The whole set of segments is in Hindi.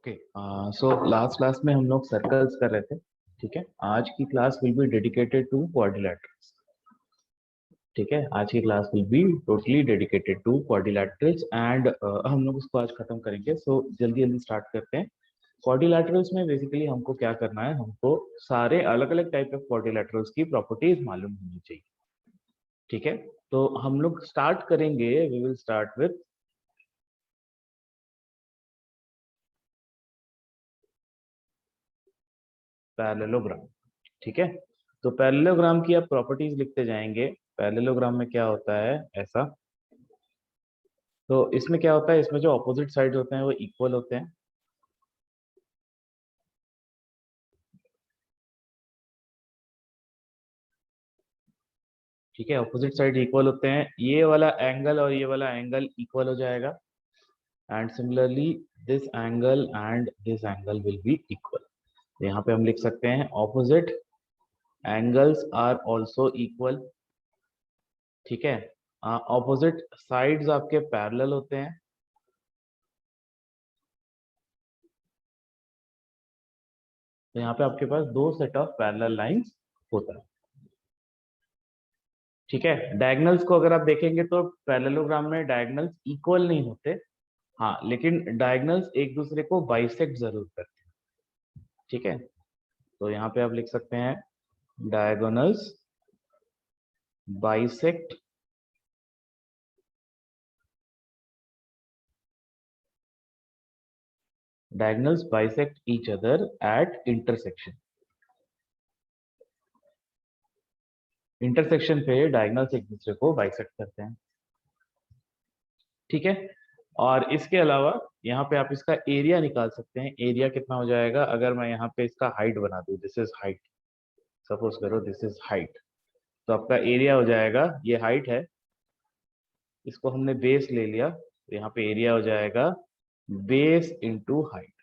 ओके, सो लास्ट क्लास में हम लोग सर्कल्स कर रहे थे। ठीक है, आज की class will be dedicated to quadrilaterals. ठीक है, आज की class will be totally dedicated to quadrilaterals and हम लोग उसको आज खत्म करेंगे। सो जल्दी जल्दी स्टार्ट करते हैं। क्वाड्रिलैटरल्स में बेसिकली हमको क्या करना है, हमको सारे अलग अलग टाइप ऑफ क्वाड्रिलैटरल्स की प्रॉपर्टीज मालूम होनी चाहिए। ठीक है, तो हम लोग स्टार्ट करेंगे, we will start with parallelogram. ठीक है, तो पैरेललोग्राम की आप प्रॉपर्टीज लिखते जाएंगे। पैरेललोग्राम में क्या होता है ऐसा, तो इसमें क्या होता है, इसमें जो ऑपोजिट साइड होते हैं वो इक्वल होते हैं। ठीक है, ऑपोजिट साइड इक्वल होते हैं, ये वाला एंगल और ये वाला एंगल इक्वल हो जाएगा। And similarly this angle and this angle will be equal. यहाँ पे हम लिख सकते हैं opposite angles are also equal. ठीक है, ऑपोजिट साइड्स आपके पैरेलल होते हैं। तो यहाँ पे आपके पास दो सेट ऑफ पैरेलल लाइंस होता है। ठीक है, डायगोनल्स को अगर आप देखेंगे तो पैरेललोग्राम में डायगोनल्स इक्वल नहीं होते। हाँ, लेकिन डायगोनल्स एक दूसरे को बाइसेक्ट जरूर करते हैं। ठीक है, तो यहाँ पे आप लिख सकते हैं diagonals bisect each other eight intersection. Intersection पे डायगोनल्स एक दूसरे को बाइसेक्ट करते हैं। ठीक है, और इसके अलावा यहाँ पे आप इसका एरिया निकाल सकते हैं। एरिया कितना हो जाएगा, अगर मैं यहाँ पे इसका हाइट बना दूं, दिस इज हाइट, सपोज करो दिस इज हाइट, तो आपका एरिया हो जाएगा, ये हाइट है, इसको हमने बेस ले लिया, तो यहाँ पे एरिया हो जाएगा base into height.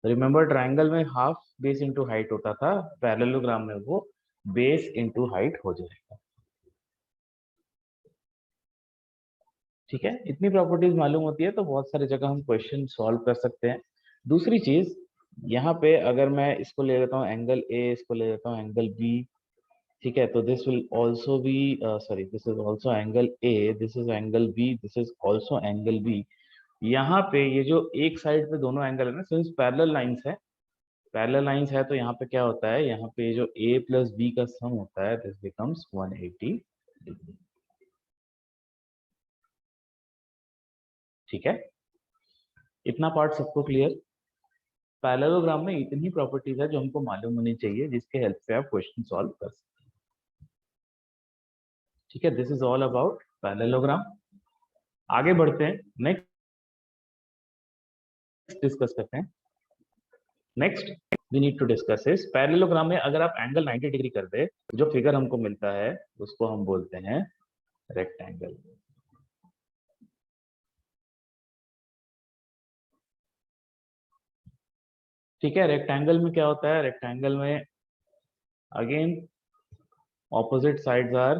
Remember triangle में हाफ बेस इंटू हाइट होता था, पैरेललोग्राम में वो बेस इंटू हाइट हो जाएगा। ठीक है, इतनी प्रॉपर्टीज मालूम होती है तो बहुत सारी जगह हम क्वेश्चन सॉल्व कर सकते हैं। दूसरी चीज, यहाँ पे अगर मैं इसको ले लेता हूँ एंगल ए, इसको ले लेता हूँ एंगल बी। ठीक है, तो this will also be, sorry, this is also angle A, this is angle B, this is also angle B. यहाँ पे ये जो एक साइड पे दोनों एंगल है ना, सिंस पैरेलल लाइंस है, पैरेलल लाइंस है, तो यहाँ पे क्या होता है, यहाँ पे जो a प्लस बी का सम होता है, दिस बिकम्स 180 डिग्री। ठीक है, इतना पार्ट सबको क्लियर। पैरेललोग्राम में इतनी प्रॉपर्टीज है जो हमको मालूम होनी चाहिए, जिसके हेल्प से आप क्वेश्चन सॉल्व कर सकते हैं। ठीक है, this is all about parallelogram. आगे बढ़ते हैं, नेक्स्ट डिस्कस करते हैं। Next we need to discuss is parallelogram में अगर आप एंगल 90 डिग्री कर दे, जो फिगर हमको मिलता है उसको हम बोलते हैं रेक्टेंगल। ठीक है, रेक्टेंगल में क्या होता है, रेक्टेंगल में again opposite sides are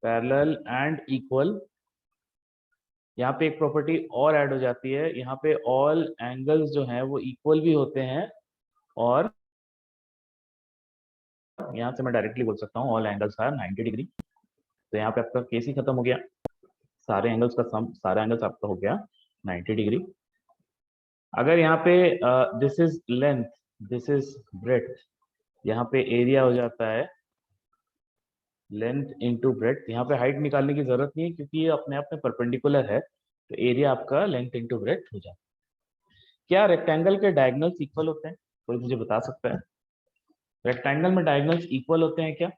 parallel and equal. यहाँ पे एक प्रॉपर्टी और ऐड हो जाती है, यहाँ पे ऑल एंगल्स जो हैं वो इक्वल भी होते हैं, और यहाँ से मैं डायरेक्टली बोल सकता हूँ ऑल एंगल्स आर 90 डिग्री। तो यहाँ पे आपका केस ही खत्म हो गया, सारे एंगल्स का सम, सारा एंगल्स आपका हो गया 90 डिग्री। अगर यहाँ पे this is length, this is breadth, यहाँ पे एरिया हो जाता है लेंथ इंटू ब्रेड्थ। यहाँ पे हाइट निकालने की जरूरत नहीं है क्योंकि ये अपने आप में परपेंडिकुलर है, तो एरिया आपका लेंथ इंटू ब्रेड्थ हो जाता है। क्या रेक्टेंगल के डायगोनल्स इक्वल होते हैं, कोई मुझे बता सकता है? रेक्टेंगल में डायगोनल्स इक्वल होते हैं क्या?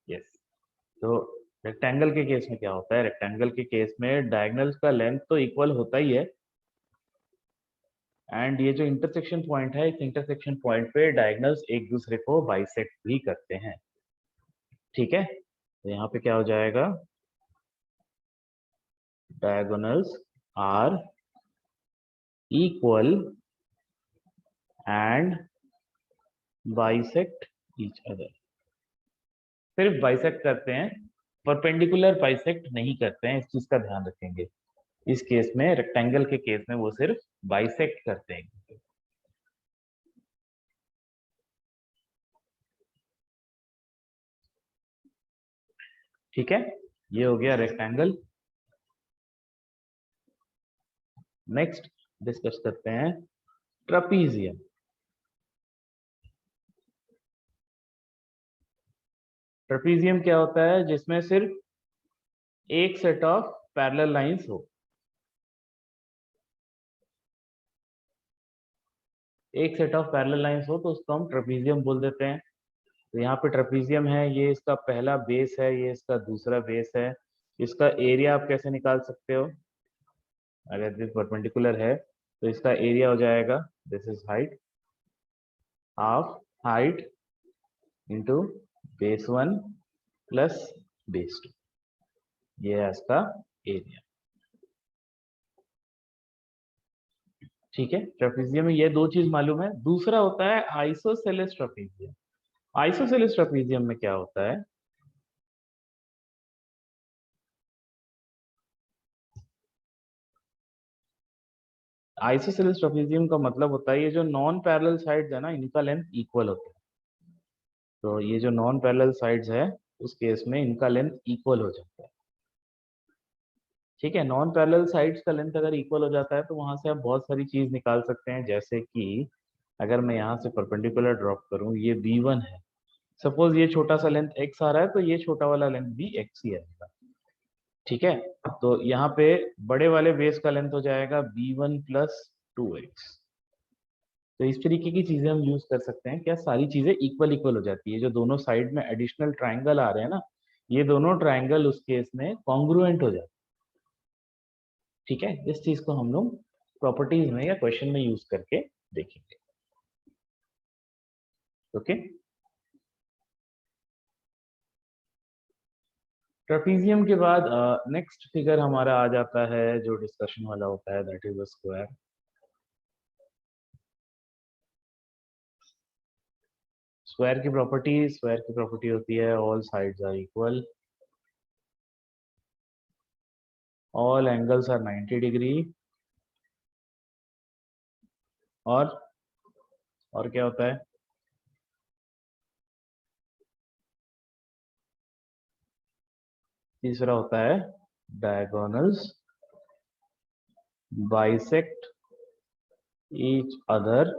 यस। तो रेक्टेंगल के केस में क्या होता है, रेक्टेंगल के केस में डायगोनल्स का लेंथ तो इक्वल होता ही है, एंड ये जो इंटरसेक्शन पॉइंट है, इस इंटरसेक्शन पॉइंट पे डायगोनल्स एक दूसरे को बाइसेक्ट भी करते हैं। ठीक है, तो यहाँ पे क्या हो जाएगा, diagonals are equal and bisect each other. सिर्फ बाइसेक्ट करते हैं, परपेंडिकुलर बाइसेक्ट नहीं करते हैं, इस चीज का ध्यान रखेंगे। इस केस में, रेक्टेंगल के केस में वो सिर्फ बाइसेक्ट करते हैं। ठीक है, ये हो गया रेक्टेंगल। नेक्स्ट डिस्कस करते हैं ट्रपीजियम। ट्रपीजियम क्या होता है? जिसमें सिर्फ एक सेट ऑफ पैरेलल लाइंस हो। एक सेट ऑफ पैरेलल लाइंस हो तो उसको हम ट्रपीजियम बोल देते हैं। तो यहाँ पे ट्रपीजियम है, ये इसका पहला बेस है, ये इसका दूसरा बेस है। इसका एरिया आप कैसे निकाल सकते हो? अगर दिस परपेंडिकुलर है तो इसका एरिया हो जाएगा, this is height, half height into base 1 plus base 2, ये है इसका एरिया। ठीक है, ट्रपीजियम में ये दो चीज मालूम है। दूसरा होता है आइसोसेलेस ट्रपीजियम। आइसोसेलेस ट्रपीजियम में क्या होता है? आइसोसेलेस ट्रपीजियम का मतलब होता है ये जो नॉन पैरेलल साइड्स है ना, इनका लेंथ इक्वल होता है। तो ये जो नॉन पैरेलल साइड्स है, उस केस में इनका लेंथ इक्वल हो जाता है। ठीक है, नॉन पैरेलल साइड्स का लेंथ अगर इक्वल हो जाता है तो वहां से आप बहुत सारी चीज निकाल सकते हैं। जैसे कि अगर मैं यहाँ से परपेंडिकुलर ड्रॉप करूँ, ये B1 है, सपोज ये छोटा सा लेंथ x आ रहा है, तो ये छोटा वाला लेंथ भी x ही आएगा। ठीक है, तो यहाँ पे बड़े वाले बेस का लेंथ हो जाएगा B1 प्लस 2x। तो इस तरीके की चीजें हम यूज कर सकते हैं। क्या सारी चीजें इक्वल इक्वल हो जाती है? जो दोनों साइड में एडिशनल ट्राइंगल आ रहे हैं ना, ये दोनों ट्राइंगल उस केस में कॉन्ग्रुएंट हो जाते हैं। ठीक है, इस चीज को हम लोग प्रॉपर्टीज में या क्वेश्चन में यूज करके देखेंगे। ओके, ट्रेपीजियम के बाद नेक्स्ट फिगर हमारा आ जाता है जो डिस्कशन वाला होता है, that is the square. Square की प्रॉपर्टी होती है all sides are equal, all angles are 90 degree, और क्या होता है? तीसरा होता है diagonals bisect each other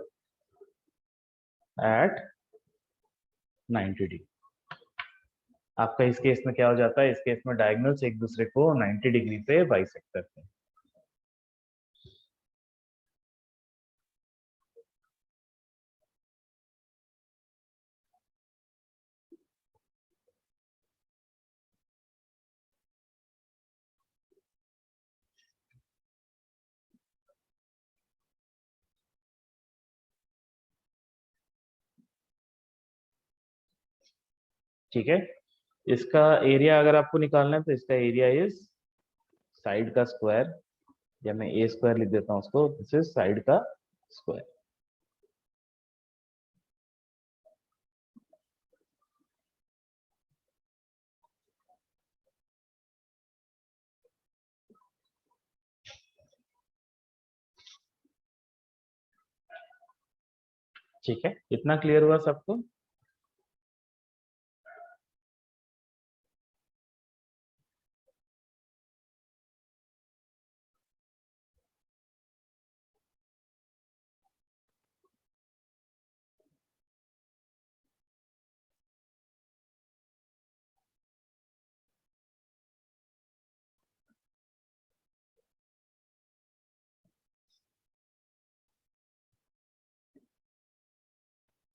at 90 degree. आपका इस केस में क्या हो जाता है? इस केस में डायगोनल्स एक दूसरे को 90 डिग्री पे बाइसेक्ट करते हैं। ठीक है, इसका एरिया अगर आपको निकालना है तो इसका एरिया इज साइड का स्क्वायर, या मैं ए स्क्वायर लिख देता हूं उसको, दिस इज साइड का स्क्वायर। ठीक है, इतना क्लियर हुआ सबको?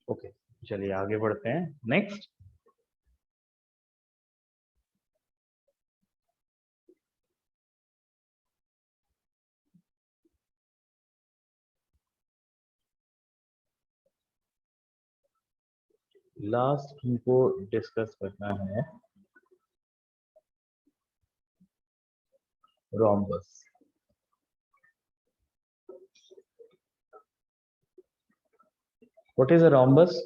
ओके, चलिए आगे बढ़ते हैं। नेक्स्ट, लास्ट हमको डिस्कस करना है rhombus. What is a rhombus?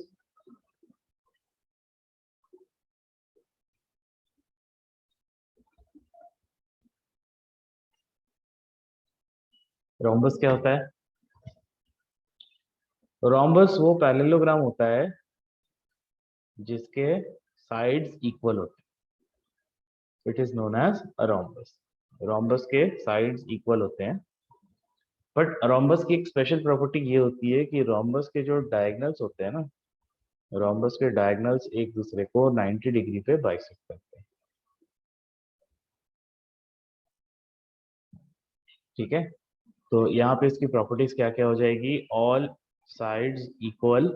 Rhombus क्या होता है? रोम्बस वो पैरेललोग्राम होता है जिसके साइड्स इक्वल होते हैं, it is known as a rhombus. Rhombus के साइड्स इक्वल होते हैं, बट रोम्बस की एक स्पेशल प्रॉपर्टी ये होती है कि रोम्बस के जो डायगनल्स होते हैं ना, रोम्बस के डायगनल्स एक दूसरे को 90 डिग्री पे बाइसेक्ट करते हैं। ठीक है, तो यहाँ पे इसकी प्रॉपर्टीज क्या क्या हो जाएगी? ऑल साइड्स इक्वल,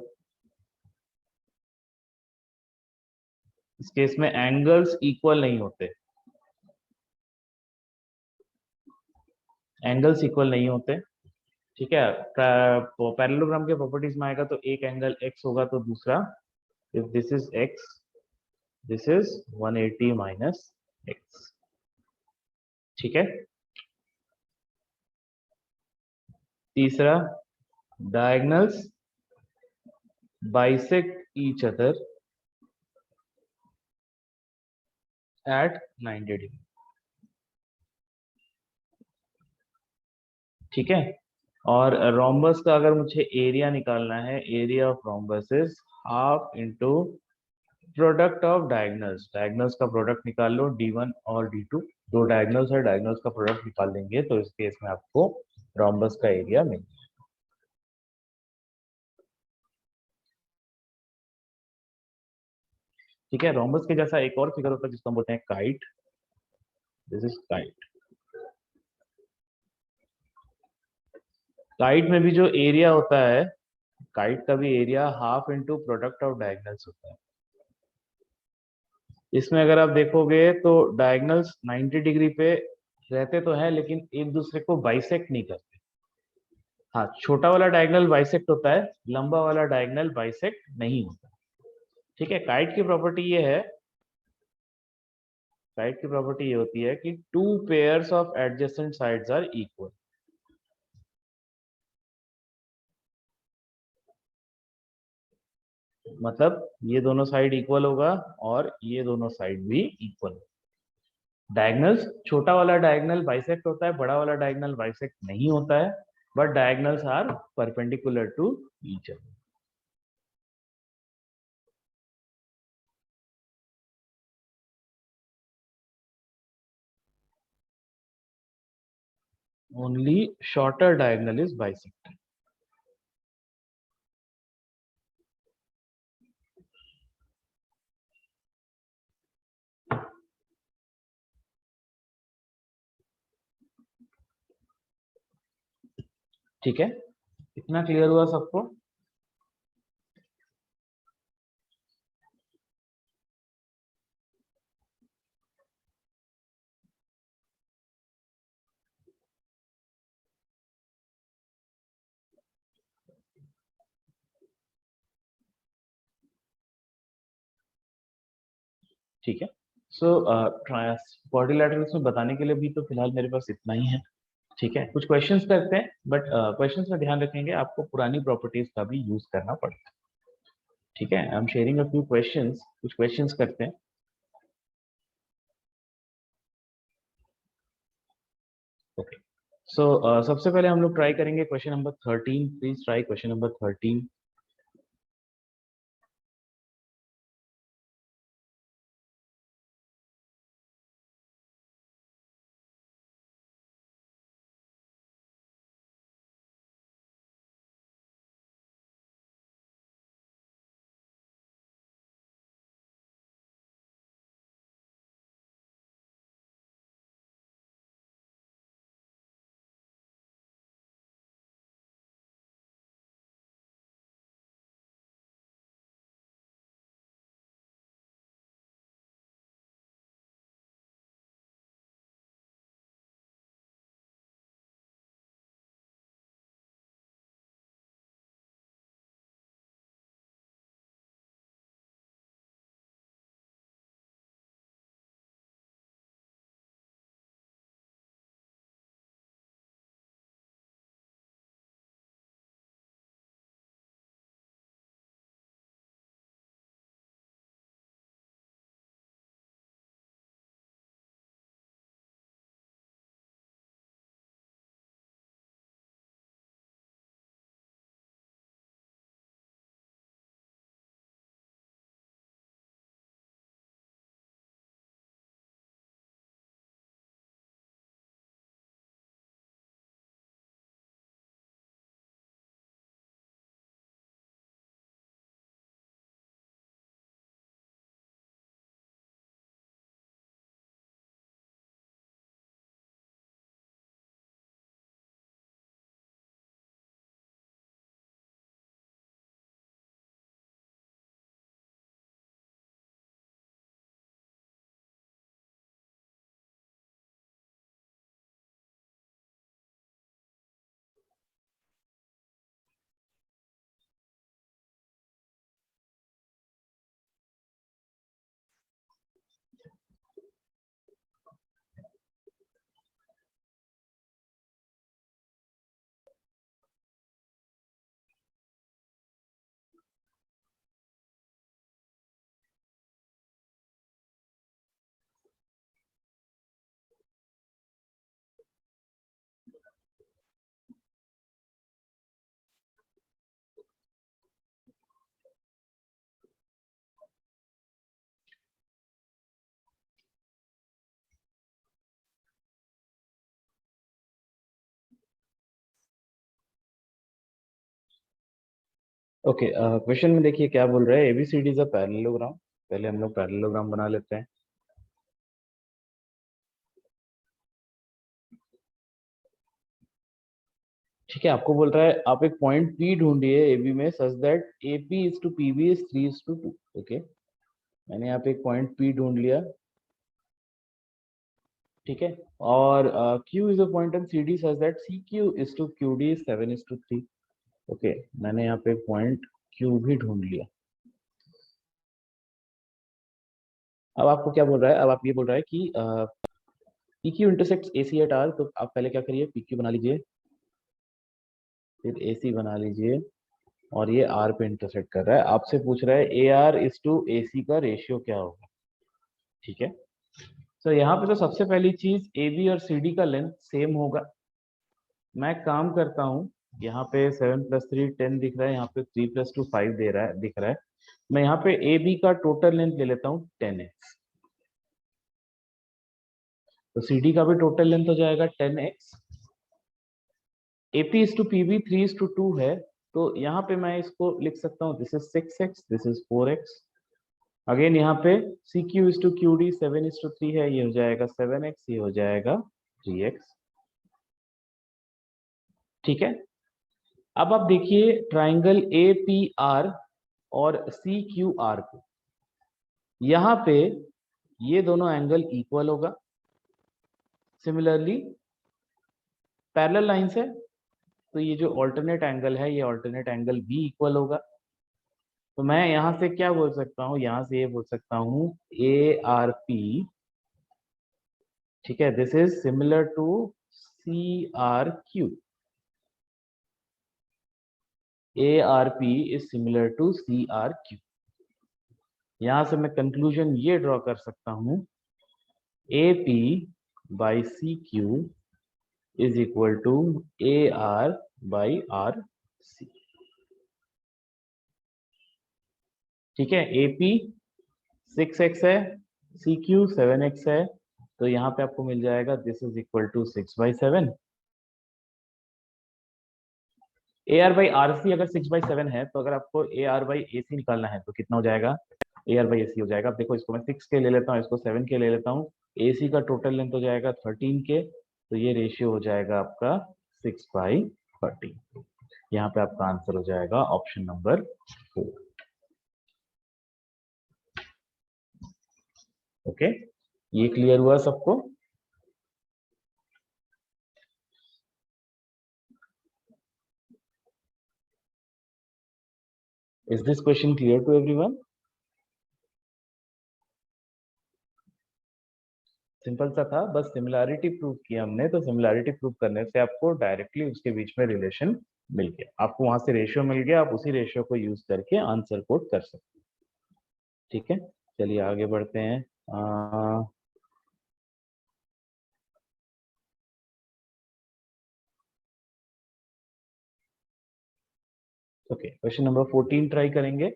इस केस में एंगल्स इक्वल नहीं होते, एंगल्स इक्वल नहीं होते। ठीक है, पैरेललोग्राम के प्रॉपर्टीज में आएगा तो एक एंगल x होगा तो दूसरा, if this is x, this is 180 minus x। ठीक है, तीसरा, diagonals bisect each other at 90 degree. ठीक है, और रोम्बस का अगर मुझे एरिया निकालना है, area of rhombus is half into product of diagonals, diagonals का प्रोडक्ट निकाल लो, d1 और d2, दो डायगनल्स है, डायगनल्स का प्रोडक्ट निकाल लेंगे तो इस केस में आपको रोम्बस का एरिया मिल। ठीक है, रोम्बस के जैसा एक और फिगर होता है जिसको हम बोलते हैं kite, this is kite. Kite में भी जो एरिया होता है, काइट का भी area half into product of diagonals होता है। इसमें अगर आप देखोगे तो डायगनल्स 90 डिग्री पे रहते तो है लेकिन एक दूसरे को बाइसेक्ट नहीं करते। हाँ, छोटा वाला डायगनल बाइसेक्ट होता है, लंबा वाला डायगनल बाइसेक्ट नहीं होता। ठीक है, काइट की प्रॉपर्टी ये है, काइट की प्रॉपर्टी ये होती है कि two pairs of adjacent sides are equal. मतलब ये दोनों साइड इक्वल होगा और ये दोनों साइड भी इक्वल। डायगनल्स, छोटा वाला डायगनल बाइसेक्ट होता है, बड़ा वाला डायगनल बाइसेक्ट नहीं होता है, but diagonals are perpendicular to each other. Only shorter diagonal is bisected. ठीक है, इतना क्लियर हुआ सबको? ठीक है, सो क्वाड्रिलैटरल्स में बताने के लिए भी तो फिलहाल मेरे पास इतना ही है। ठीक है, कुछ क्वेश्चंस करते हैं, बट क्वेश्चंस में ध्यान रखेंगे आपको पुरानी प्रॉपर्टीज का भी यूज करना पड़ता है। ठीक है, I am sharing a few questions, कुछ क्वेश्चंस करते हैं। ओके, सो सबसे पहले हम लोग ट्राई करेंगे question number 13। Please try question number 13। Okay, question में देखिए क्या बोल रहा है, एबीसीडी इज अ पैरेललोग्राम। पहले हम लोग पैरेललोग्राम बना लेते हैं। ठीक है, आपको बोल रहा है आप एक पॉइंट पी ढूंढिए एबी में such that AP is to PB is 3:2। Okay, मैंने यहाँ पे एक पॉइंट पी ढूंढ लिया। ठीक है, और Q is a point on C D such that C Q is to Q D is 7:3। Okay, मैंने यहाँ पे पॉइंट क्यू भी ढूंढ लिया। अब आपको क्या बोल रहा है, अब आप ये बोल रहा है कि P Q intersect A C at R, तो आप पहले क्या करिए, पी क्यू बना लीजिए, फिर ए सी बना लीजिए, और ये आर पे इंटरसेक्ट कर रहा है। आपसे पूछ रहा है ए आर इज टू ए सी का रेशियो क्या होगा। ठीक है, तो यहाँ पे तो सबसे पहली चीज ए बी और सी डी का लेंथ सेम होगा। मैं काम करता हूँ, यहाँ पे 7+3 10 दिख रहा है, यहाँ पे 3+2 5 दे रहा है, दिख रहा है। मैं यहाँ पे ए बी का टोटल लेंथ ले लेता हूँ 10x, तो सी डी का भी टोटल लेंथ हो जाएगा 10x। AP is to PB 3:2 है, तो यहाँ पे मैं इसको लिख सकता हूँ, this is 6x, this is 4x। Again यहाँ पे C Q is to Q D 7:3 है, ये हो जाएगा 7x, ये हो जाएगा 3x। ठीक है, अब आप देखिए ट्राइंगल ए पी आर और सी क्यू आर को, यहाँ पे ये दोनों एंगल इक्वल होगा। सिमिलरली पैरेलल लाइंस है, तो ये जो ऑल्टरनेट एंगल है, ये ऑल्टरनेट एंगल भी इक्वल होगा। तो मैं यहाँ से क्या बोल सकता हूँ, यहाँ से ये बोल सकता हूँ ए आर पी, ठीक है, this is similar to C R Q. A R P is similar to C R Q. यहां से मैं कंक्लूजन ये ड्रॉ कर सकता हूं, A P by C Q is equal to A R by R C. ठीक है, ए पी 6x है, सी क्यू 7x है, तो यहाँ पे आपको मिल जाएगा this is equal to 6/7। A R by R C अगर 6/7 है, तो अगर आपको ए आर बाई ए सी निकालना है तो कितना हो जाएगा, ए आर बाई ए सी हो जाएगा। अब देखो, इसको मैं 6 के ले लेता हूँ, इसको 7 के ले लेता हूँ, ए सी का टोटल लेंथ हो जाएगा 13 के, तो ये रेशियो हो जाएगा आपका 6/13। यहाँ पे आपका आंसर हो जाएगा ऑप्शन नंबर 4। ओके, ये क्लियर हुआ सबको? Is this question clear to everyone? Simple सा था, बस सिमिलैरिटी प्रूव किया हमने, तो सिमिलैरिटी प्रूव करने से आपको डायरेक्टली उसके बीच में रिलेशन मिल गया, आपको वहां से रेशियो मिल गया, आप उसी रेशियो को यूज करके आंसर कोट कर सकते हैं। ठीक है, चलिए आगे बढ़ते हैं। ओके, क्वेश्चन नंबर 14 ट्राई करेंगे।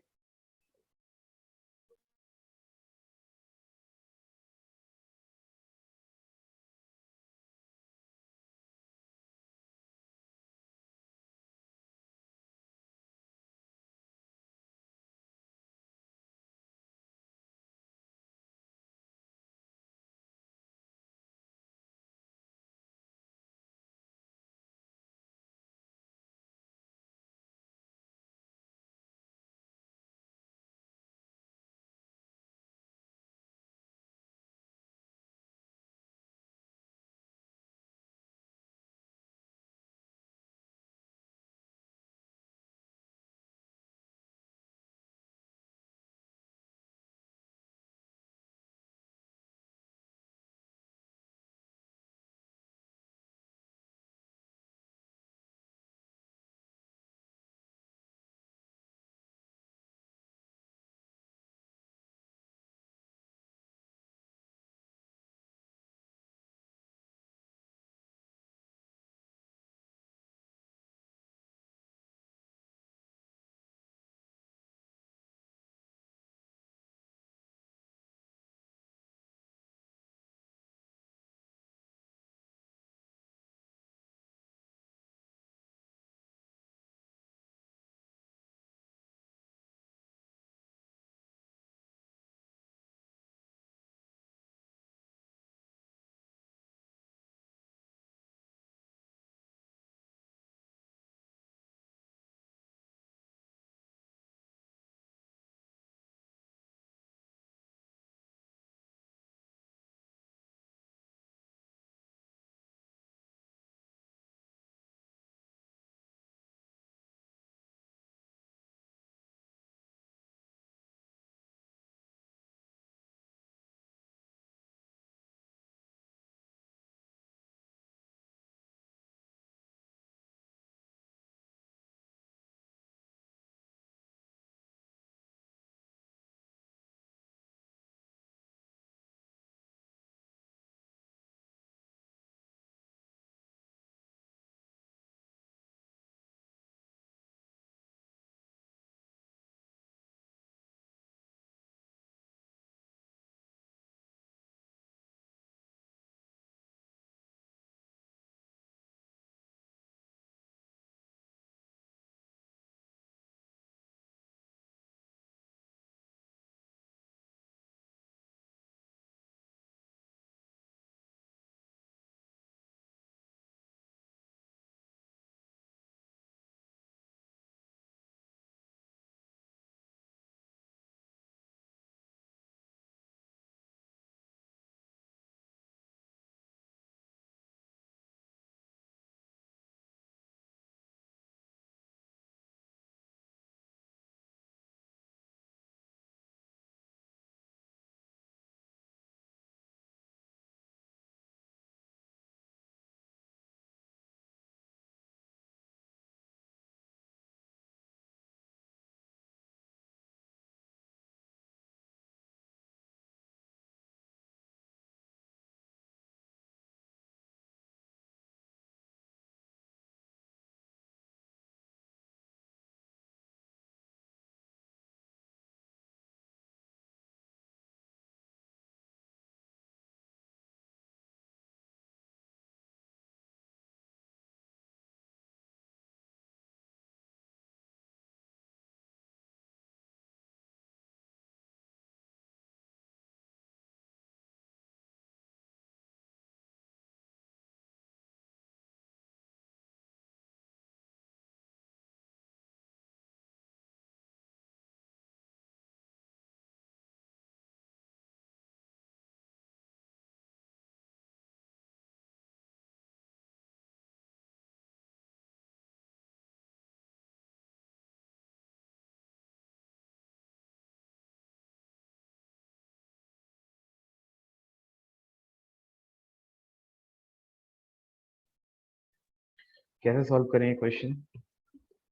कैसे सॉल्व करें क्वेश्चन?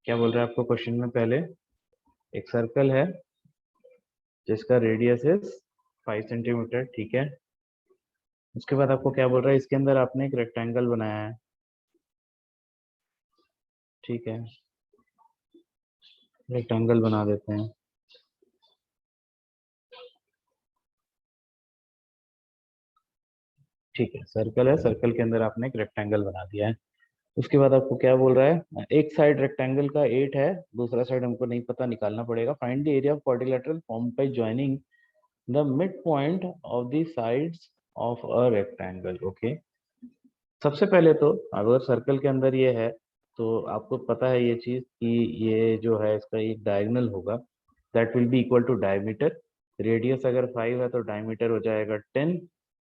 क्या बोल रहा है आपको क्वेश्चन में? पहले एक सर्कल है जिसका रेडियस इज 5 सेंटीमीटर, ठीक है। उसके बाद आपको क्या बोल रहा है, इसके अंदर आपने एक रेक्टेंगल बनाया है, ठीक है। रेक्टेंगल बना देते हैं, ठीक है। सर्कल है, सर्कल के अंदर आपने एक रेक्टेंगल बना दिया है। उसके बाद आपको क्या बोल रहा है, एक साइड रेक्टेंगल का 8 है, दूसरा साइड हमको नहीं पता, निकालना पड़ेगा। Find the area of quadrilateral form by joining the mid point of the sides of a rectangle, okay. सबसे पहले तो अगर सर्कल के अंदर ये है तो आपको पता है ये चीज कि ये जो है इसका एक डायगोनल होगा, that will be equal to diameter. Radius अगर 5 है तो डायमीटर हो जाएगा 10।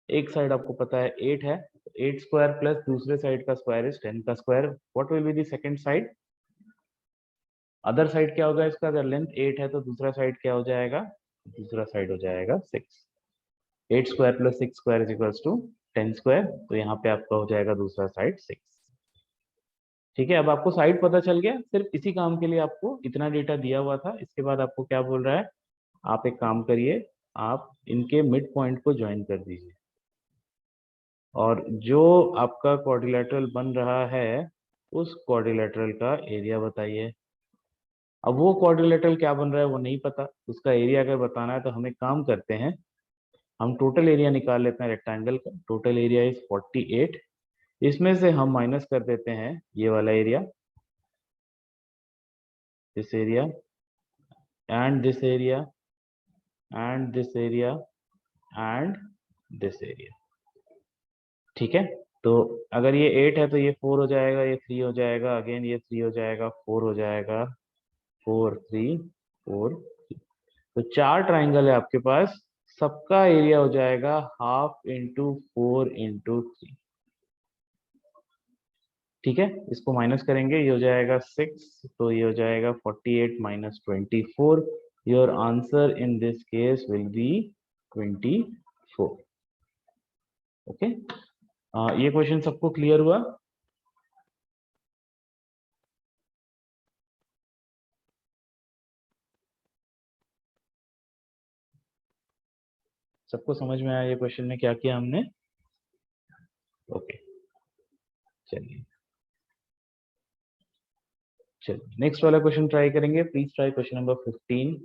एक साइड आपको पता है 8 है, 8 स्क्वायर प्लस दूसरे साइड का स्क्वायर इज 10 का square. What will be the second side? Other side क्या होगा इसका? अगर लेंथ 8 है तो दूसरा साइड क्या हो जाएगा? दूसरा साइड हो जाएगा 6। 8 square plus 6 square is equals to 10 square, तो यहाँ पे आपका हो जाएगा दूसरा साइड 6। ठीक है, अब आपको साइड पता चल गया। सिर्फ इसी काम के लिए आपको इतना डेटा दिया हुआ था। इसके बाद आपको क्या बोल रहा है, आप एक काम करिए, आप इनके मिड पॉइंट को ज्वाइन कर दीजिए और जो आपका क्वाड्रिलेटरल बन रहा है उस क्वाड्रिलेटरल का एरिया बताइए। अब वो क्वाड्रिलेटरल क्या बन रहा है वो नहीं पता, उसका एरिया अगर बताना है तो हम एक काम करते हैं, हम टोटल एरिया निकाल लेते हैं रेक्टेंगल का। Total area is 48। इसमें से हम माइनस कर देते हैं ये वाला area, this area and this area and this area and this area, ठीक है। तो अगर ये 8 है तो ये 4 हो जाएगा, ये 3 हो जाएगा, अगेन ये 3 हो जाएगा, 4 हो जाएगा, 4 3 4। तो 4 ट्राइंगल है आपके पास, सबका एरिया हो जाएगा हाफ इंटू 4 इंटू 3, ठीक है। इसको माइनस करेंगे, ये हो जाएगा 6, तो ये हो जाएगा 48 minus 24। Your answer in this case will be 24, okay. ये क्वेश्चन सबको क्लियर हुआ? सबको समझ में आया ये क्वेश्चन में क्या किया हमने? ओके, चलिए चलिए नेक्स्ट वाला क्वेश्चन ट्राई करेंगे। Please try question number 15।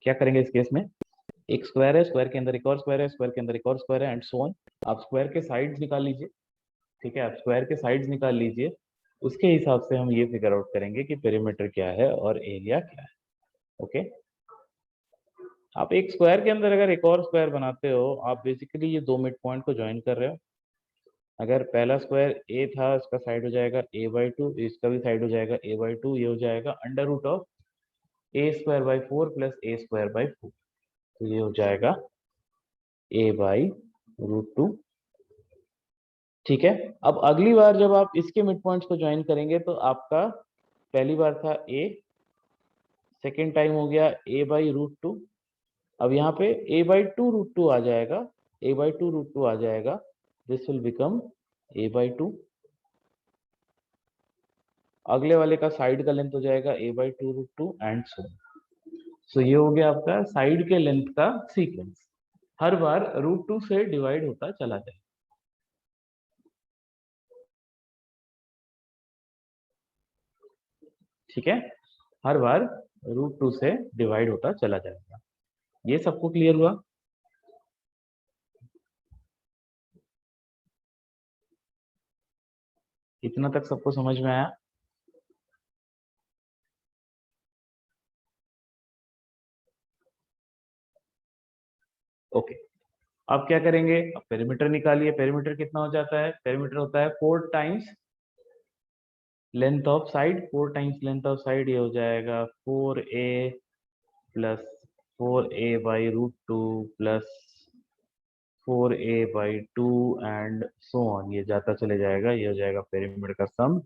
क्या करेंगे इस केस में, एक स्क्वायर है, स्क्वायर के अंदर एक और स्क्वायर है, स्क्वायर के अंदर एक और स्क्वायर है, एंड सो ऑन। आप स्क्वायर के साइड्स निकाल लीजिए। ठीक है, आप स्क्वायर के साइड्स निकाल लीजिए, उसके हिसाब से हम ये फिगर आउट करेंगे कि पेरीमीटर क्या है और एरिया क्या है। ओके, आप एक स्क्वायर के अंदर अगर एक और स्क्वायर बनाते हो, आप बेसिकली ये दो मिड पॉइंट को ज्वाइन कर रहे हो। अगर पहला स्क्वायर ए था, इसका साइड हो जाएगा a/2, इसका भी साइड हो जाएगा a/2, ये हो जाएगा under root of a² / 4 plus a²/4, तो ये हो जाएगा a/√2। ठीक है, अब अगली बार जब आप इसके मिड पॉइंट्स को ज्वाइन करेंगे तो आपका पहली बार था a, सेकेंड टाइम हो गया a/√2। अब यहाँ पे a/2√2 आ जाएगा, a/2√2 आ जाएगा, दिस विल बिकम a/2। अगले वाले का साइड का लेंथ हो जाएगा a/2√2 एंड सो ये हो गया आपका साइड के लेंथ का सीक्वेंस, हर बार √2 से डिवाइड होता चला जाए। ठीक है, हर बार √2 से डिवाइड होता चला जाएगा। ये सबको क्लियर हुआ? इतना तक सबको समझ में आया? ओके, अब क्या करेंगे, अब पेरीमीटर निकालिए। पेरीमीटर कितना हो जाता है, पेरीमीटर होता है 4 times length of side, 4 times length of side, ये हो जाएगा 4a plus 4a/√2 plus 4a/2 and so on, ये जाता चले जाएगा, ये हो जाएगा पेरीमीटर का सम।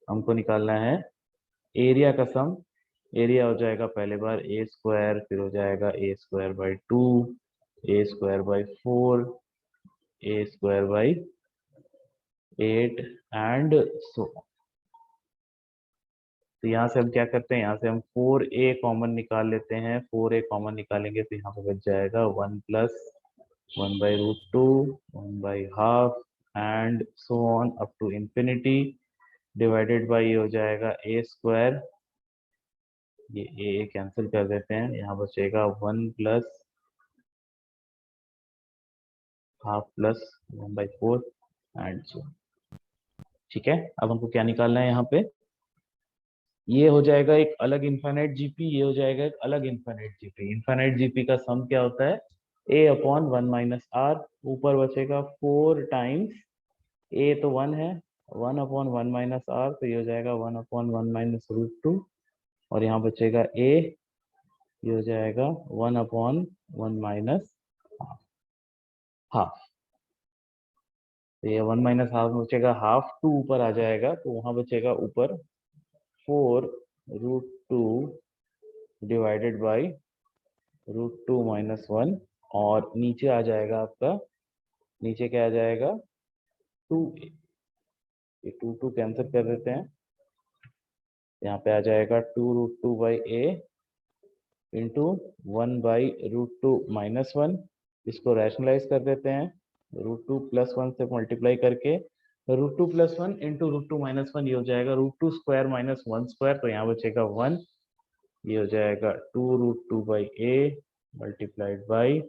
हमको निकालना है एरिया का सम। एरिया हो जाएगा पहले बार a², फिर हो जाएगा a²/2, a²/4, a²/8 and so. तो यहाँ से हम क्या करते हैं, यहाँ से हम 4a कॉमन निकाल लेते हैं। 4a कॉमन निकालेंगे तो यहाँ पे बच जाएगा 1 plus 1/√2, 1/2 and so on up to infinity, divided by ये हो जाएगा a²। ये a कैंसिल कर देते हैं, यहाँ बचेगा 1 plus half plus 1/4 and so. ठीक है, अब हमको क्या निकालना है यहाँ पे, ये हो जाएगा एक अलग इनफाइनाइट जीपी, ये हो जाएगा एक अलग इनफाइनाइट जीपी। इनफाइनाइट जीपी का सम क्या होता है, a/1 - r, ऊपर बचेगा 4 टाइम्स a, तो 1 है, 1/1 - r, तो ये हो जाएगा 1/1 - √2, और यहाँ बचेगा a, ये हो जाएगा 1/1 - हाफ। तो ये 1 - हाफ में बचेगा हाफ, 2 ऊपर आ जाएगा, तो वहां बचेगा ऊपर 4√2 डिवाइडेड बाई √2 - 1, और नीचे आ जाएगा आपका, नीचे क्या आ जाएगा 2a। ये 2 कैंसिल कर देते हैं, यहाँ पे आ जाएगा 2√2/a इंटू 1/√2 - 1। इसको रैशनलाइज कर देते हैं, √2 + 1 से मल्टीप्लाई करके, √2 + 1 इंटू √2 - 1, ये हो जाएगा √2² - 1², तो यहाँ बचेगा 1, ये हो जाएगा 2√2/a मल्टीप्लाइड बाई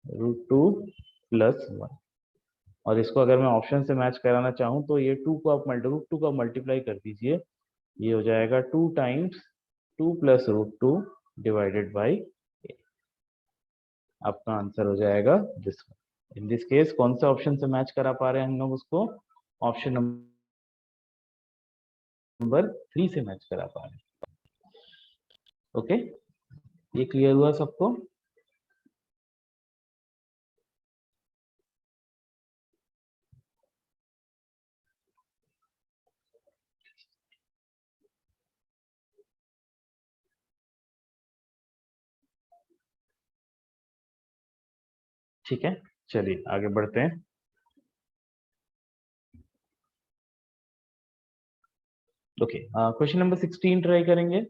√2 + 1। और इसको अगर मैं ऑप्शन से मैच कराना चाहूँ तो ये 2 को आप √2 का मल्टीप्लाई कर दीजिए, ये हो जाएगा 2 टाइम्स 2 + √2 डिवाइडेड बाई, आपका आंसर हो जाएगा दिस। इन दिस केस कौन से ऑप्शन से मैच करा पा रहे हैं हम लोग उसको, ऑप्शन नंबर 3 से मैच करा पा रहे हैं। ओके, ये क्लियर हुआ सबको? ठीक है, चलिए आगे बढ़ते हैं। ओके, क्वेश्चन नंबर 16 ट्राई करेंगे।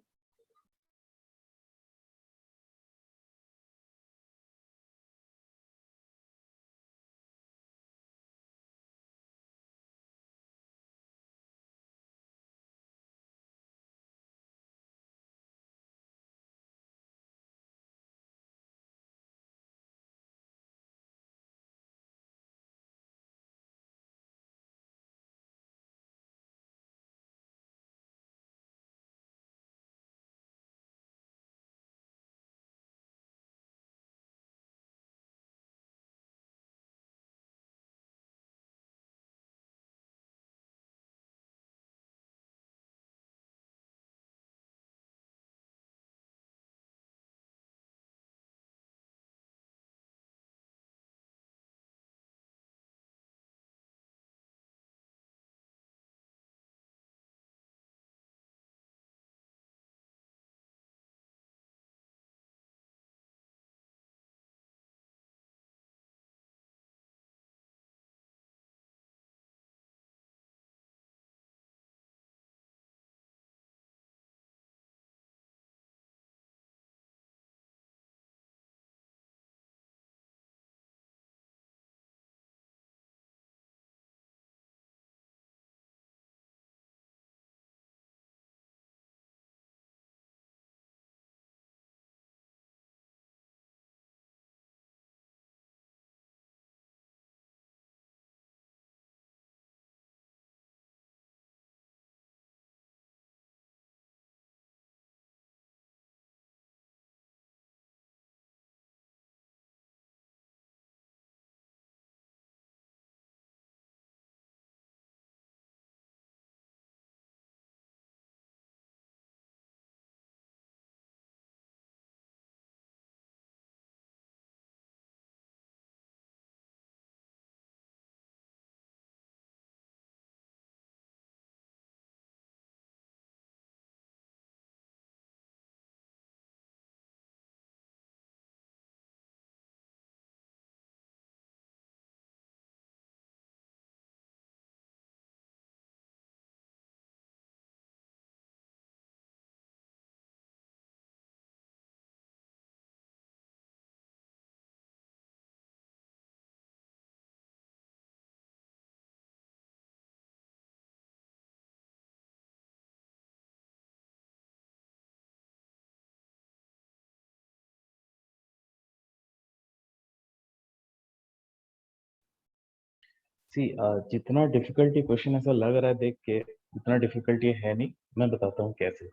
सी जितना डिफिकल्टी क्वेश्चन ऐसा लग रहा है देख के, उतना डिफिकल्टी है नहीं। मैं बताता हूँ कैसे।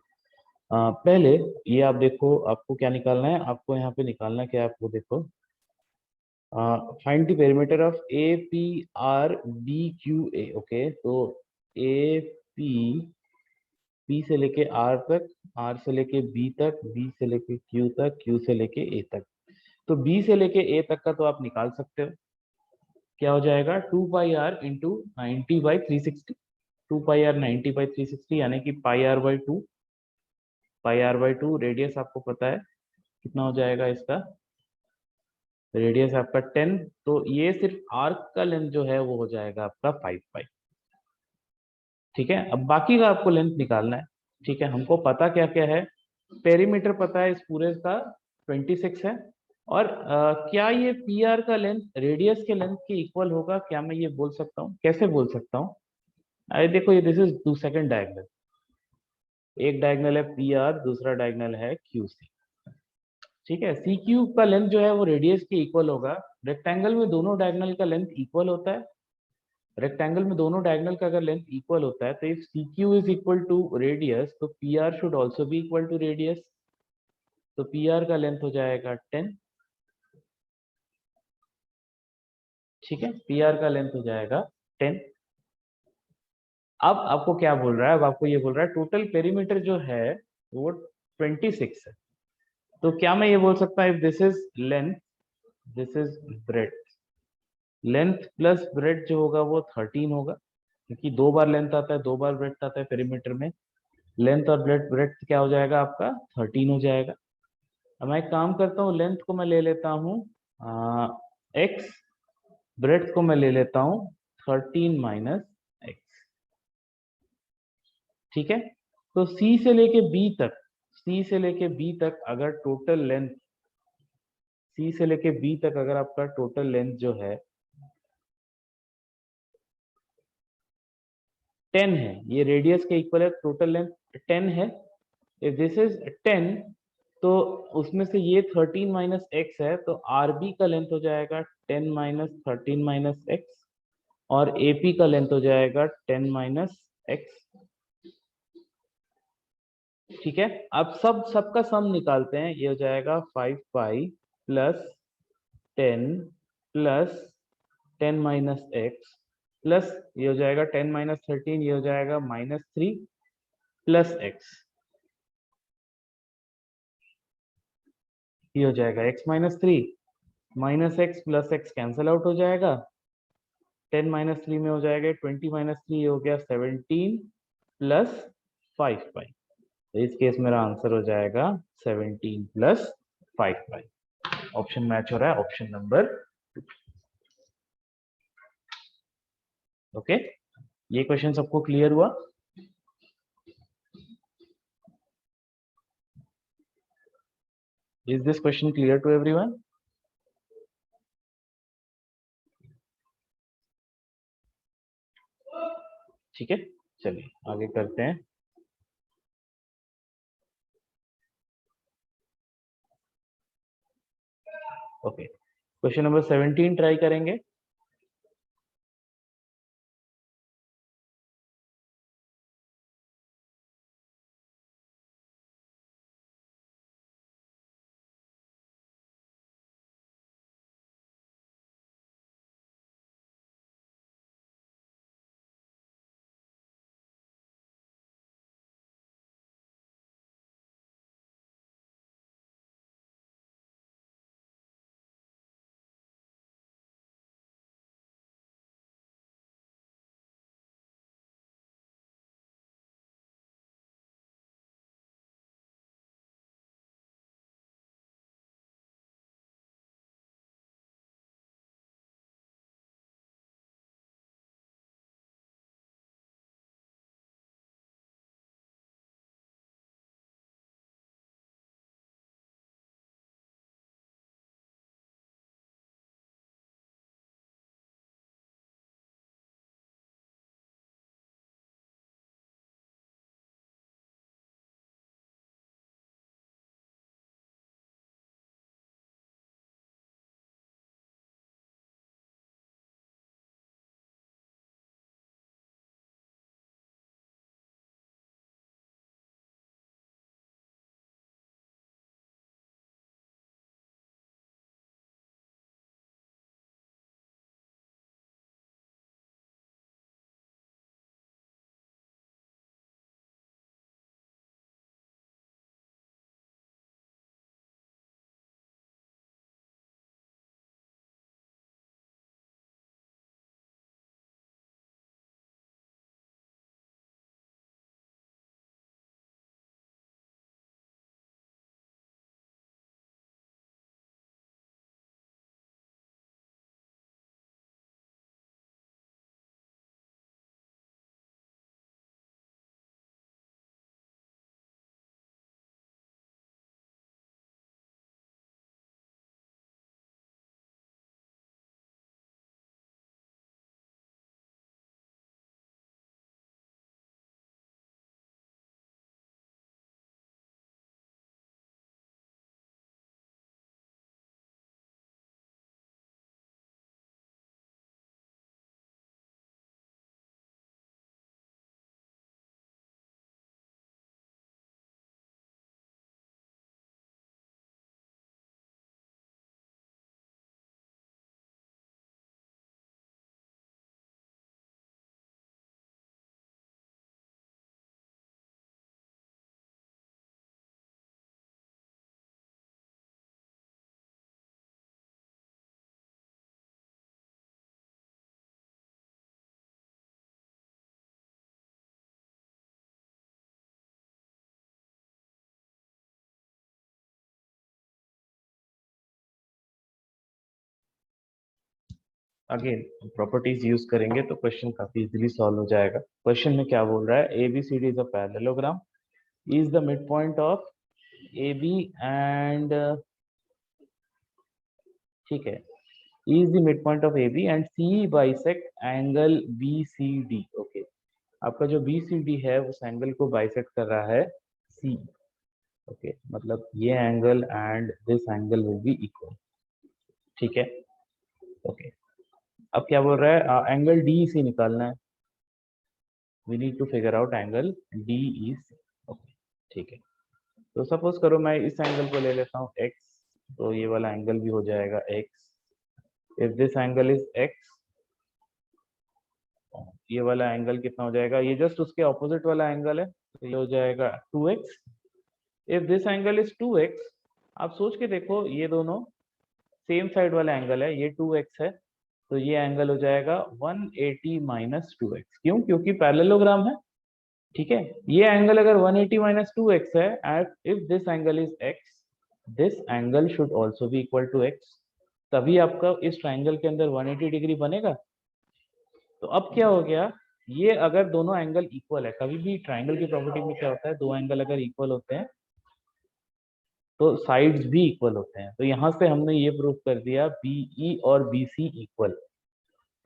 पहले ये आप देखो, आपको क्या निकालना है, आपको यहाँ पे निकालना क्या है, आपको देखो, find the perimeter of A P R B Q A. Okay, तो ए पी, पी से लेके आर तक, आर से लेके बी तक, बी से लेके क्यू तक, क्यू से लेके ए तक। तो बी से लेके ए तक का तो आप निकाल सकते हो। क्या हो जाएगा, 2 pi R into 90 by 360। 2 pi R 90 by 360 यानी कि pi R by 2। Pi R by 2 radius आपको पता है कितना हो जाएगा इसका, रेडियस आपका 10। तो ये सिर्फ आर्क का लेंथ जो है वो हो जाएगा आपका 5 पाई। ठीक है, अब बाकी का आपको लेंथ निकालना है। ठीक है, हमको पता क्या क्या है, पेरीमीटर पता है इस पूरे का 26 है। और क्या ये पी आर का लेंथ रेडियस के लेंथ के इक्वल होगा, क्या मैं ये बोल सकता हूँ, कैसे बोल सकता हूँ। अरे देखो, ये this is to second diagonal. एक डायगोनल है पी आर, दूसरा डायगोनल है क्यू सी। ठीक है, सी क्यू का लेंथ जो है वो रेडियस के इक्वल होगा। रेक्टेंगल में दोनों डायगोनल का लेंथ इक्वल होता है। रेक्टेंगल में दोनों डायगोनल का अगर लेंथ इक्वल होता है, तो if C Q is equal to radius, तो P R should also be equal to radius. तो पी आर का लेंथ हो जाएगा 10। ठीक है, पी आर का लेंथ हो जाएगा 10। अब आपको क्या बोल रहा है, अब आपको ये बोल रहा है टोटल पेरीमीटर जो है वो 26 है। तो क्या मैं ये बोल सकता हूँ, if this is length, this is bread, length plus bread जो होगा वो 13 होगा, क्योंकि दो बार लेंथ आता है, दो बार ब्रेड आता है पेरीमीटर में। लेंथ और ब्रेड, ब्रेड क्या हो जाएगा आपका 13 हो जाएगा। अब मैं एक काम करता हूँ, लेंथ को मैं ले लेता हूँ एक्स, ब्रेड को मैं ले लेता हूँ 13 माइनस एक्स। ठीक है, तो सी से लेके बी तक, सी से लेके बी तक अगर टोटल लेंथ, सी से लेके बी तक अगर आपका टोटल लेंथ जो है 10 है, ये रेडियस के इक्वल है, टोटल लेंथ 10 है। इफ दिस इज 10, तो उसमें से ये 13 माइनस एक्स है, तो आरबी का लेंथ हो जाएगा 10 माइनस 13 माइनस एक्स, और एपी का लेंथ हो जाएगा 10 माइनस एक्स। ठीक है, अब सबका सम निकालते हैं। ये हो जाएगा 5 pi plus 10 plus 10 minus X, plus ये हो जाएगा 10 माइनस 13, ये हो जाएगा -3 प्लस एक्स, ये हो जाएगा x-3 minus X plus x cancel out हो जाएगा। 10 - 3 में हो जाएगा 20 - 3, ये हो गया 17 प्लस 5 पाई। तो इस केस मेरा आंसर हो जाएगा 17 प्लस 5 पाई। ऑप्शन मैच हो रहा है, ऑप्शन नंबर 2। ओके, ये क्वेश्चन सबको क्लियर हुआ। Is this question clear to everyone? ठीक है, चलिए आगे करते हैं। ओके, क्वेश्चन नंबर 17 ट्राई करेंगे। अगेन प्रॉपर्टीज यूज करेंगे तो क्वेश्चन काफी इजीली सॉल्व हो जाएगा। क्वेश्चन में क्या बोल रहा है, ABCD is a parallelogram, is the mid point of AB and, ठीक है, is the midpoint of AB and C bisect angle BCD। Okay, आपका जो BCD है उस एंगल को बाइसेक्ट कर रहा है C। ओके, मतलब ये angle and this angle will be equal. ठीक है, ओके। अब क्या बोल रहा है, एंगल DEC निकालना है। We need to figure out angle DEC। Okay, ठीक है। तो सपोज करो मैं इस एंगल को ले लेता हूँ X, तो ये वाला एंगल भी हो जाएगा X। If this angle is X, ये वाला एंगल कितना हो जाएगा, ये जस्ट उसके ऑपोजिट वाला एंगल है, तो ये हो जाएगा 2x। If this angle is 2x, आप सोच के देखो, ये दोनों सेम साइड वाला एंगल है, ये 2x है, तो ये एंगल हो जाएगा 180 माइनस 2x। क्यों? क्योंकि पैरेललोग्राम है। ठीक है, ये एंगल अगर 180 माइनस 2x है, and if this angle is x, this angle should also be equal to x, तभी आपका इस ट्राइंगल के अंदर 180 डिग्री बनेगा। तो अब क्या हो गया, ये अगर दोनों एंगल इक्वल है, कभी भी ट्राइंगल की प्रॉपर्टी में क्या होता है, दो एंगल अगर इक्वल होते हैं तो साइड्स भी इक्वल होते हैं। तो यहाँ से हमने ये प्रूव कर दिया BE और BC इक्वल,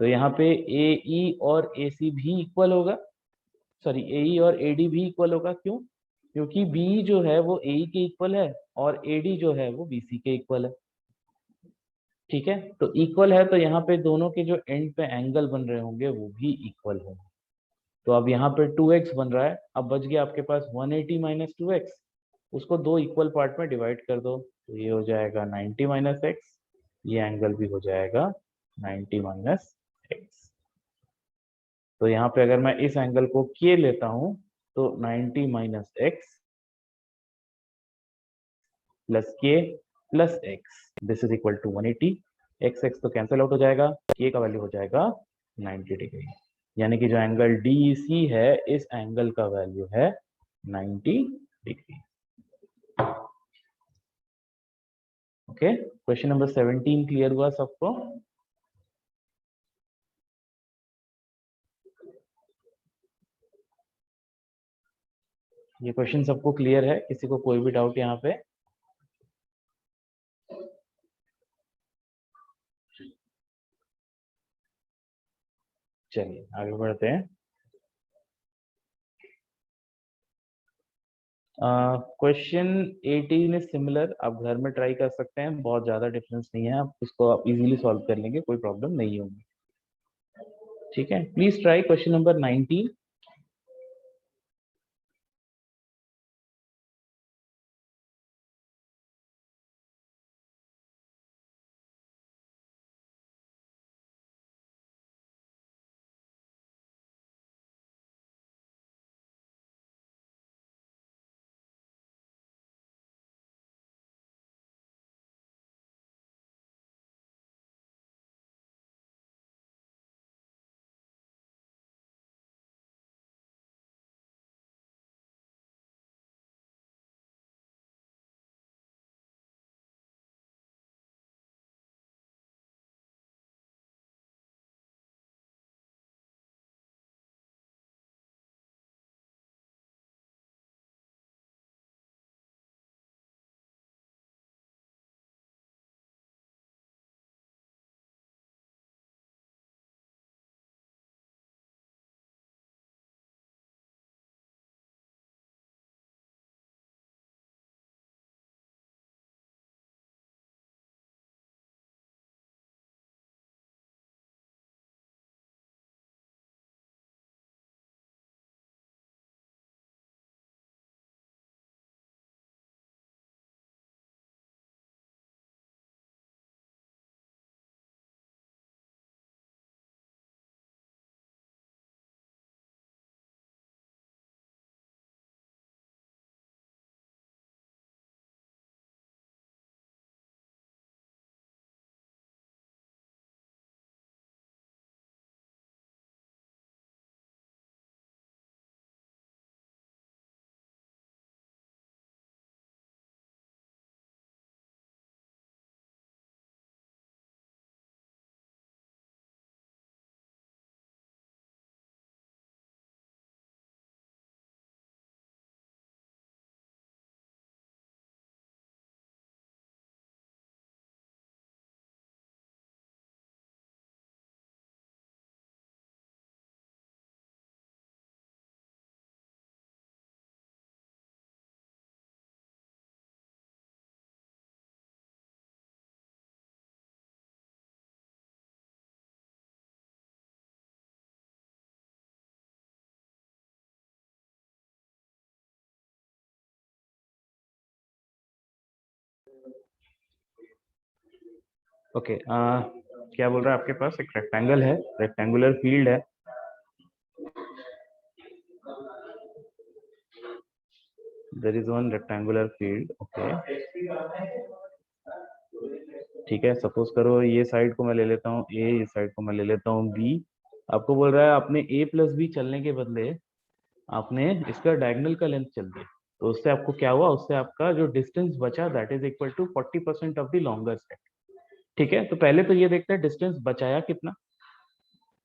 तो यहाँ पे AE और AC भी इक्वल होगा, सॉरी AE और AD भी इक्वल होगा। क्यों? क्योंकि BE जो है वो AE के इक्वल है और AD जो है वो BC के इक्वल है। ठीक है, तो इक्वल है तो यहाँ पे दोनों के जो एंड पे एंगल बन रहे होंगे वो भी इक्वल होंगे। तो अब यहाँ पे 2x बन रहा है, अब बच गया आपके पास 180 माइनस 2x, उसको दो इक्वल पार्ट में डिवाइड कर दो, तो ये हो जाएगा 90 माइनस एक्स, ये एंगल भी हो जाएगा 90 माइनस एक्स। तो यहाँ पे अगर मैं इस एंगल को k लेता हूँ तो 90 minus X plus k plus X, this is equal to 180। X X तो कैंसिल आउट हो जाएगा, k का वैल्यू हो जाएगा 90 डिग्री, यानी कि जो एंगल DEC है इस एंगल का वैल्यू है 90 degree. Okay, question number 17 clear हुआ सबको? ये क्वेश्चन सबको क्लियर है? किसी को कोई भी डाउट यहाँ पे? चलिए आगे बढ़ते हैं। क्वेश्चन 18 इज सिमिलर, आप घर में ट्राई कर सकते हैं, बहुत ज्यादा डिफरेंस नहीं है, आप इसको आप इजीली सॉल्व कर लेंगे, कोई प्रॉब्लम नहीं होगी। ठीक है, please try question number 19। Okay, क्या बोल रहा है आपके पास एक रेक्टेंगल है, रेक्टेंगुलर फील्ड है, there is one rectangular field. Okay, ठीक है, सपोज करो ये साइड को मैं ले लेता हूँ ए, इस साइड को मैं ले लेता हूँ बी। आपको बोल रहा है आपने ए प्लस बी चलने के बदले आपने इसका डायगोनल का लेंथ चल दिया, तो उससे आपको क्या हुआ, उससे आपका जो डिस्टेंस बचा that is equal to 40% of the longer set. ठीक है, तो पहले तो ये देखते हैं डिस्टेंस बचाया कितना।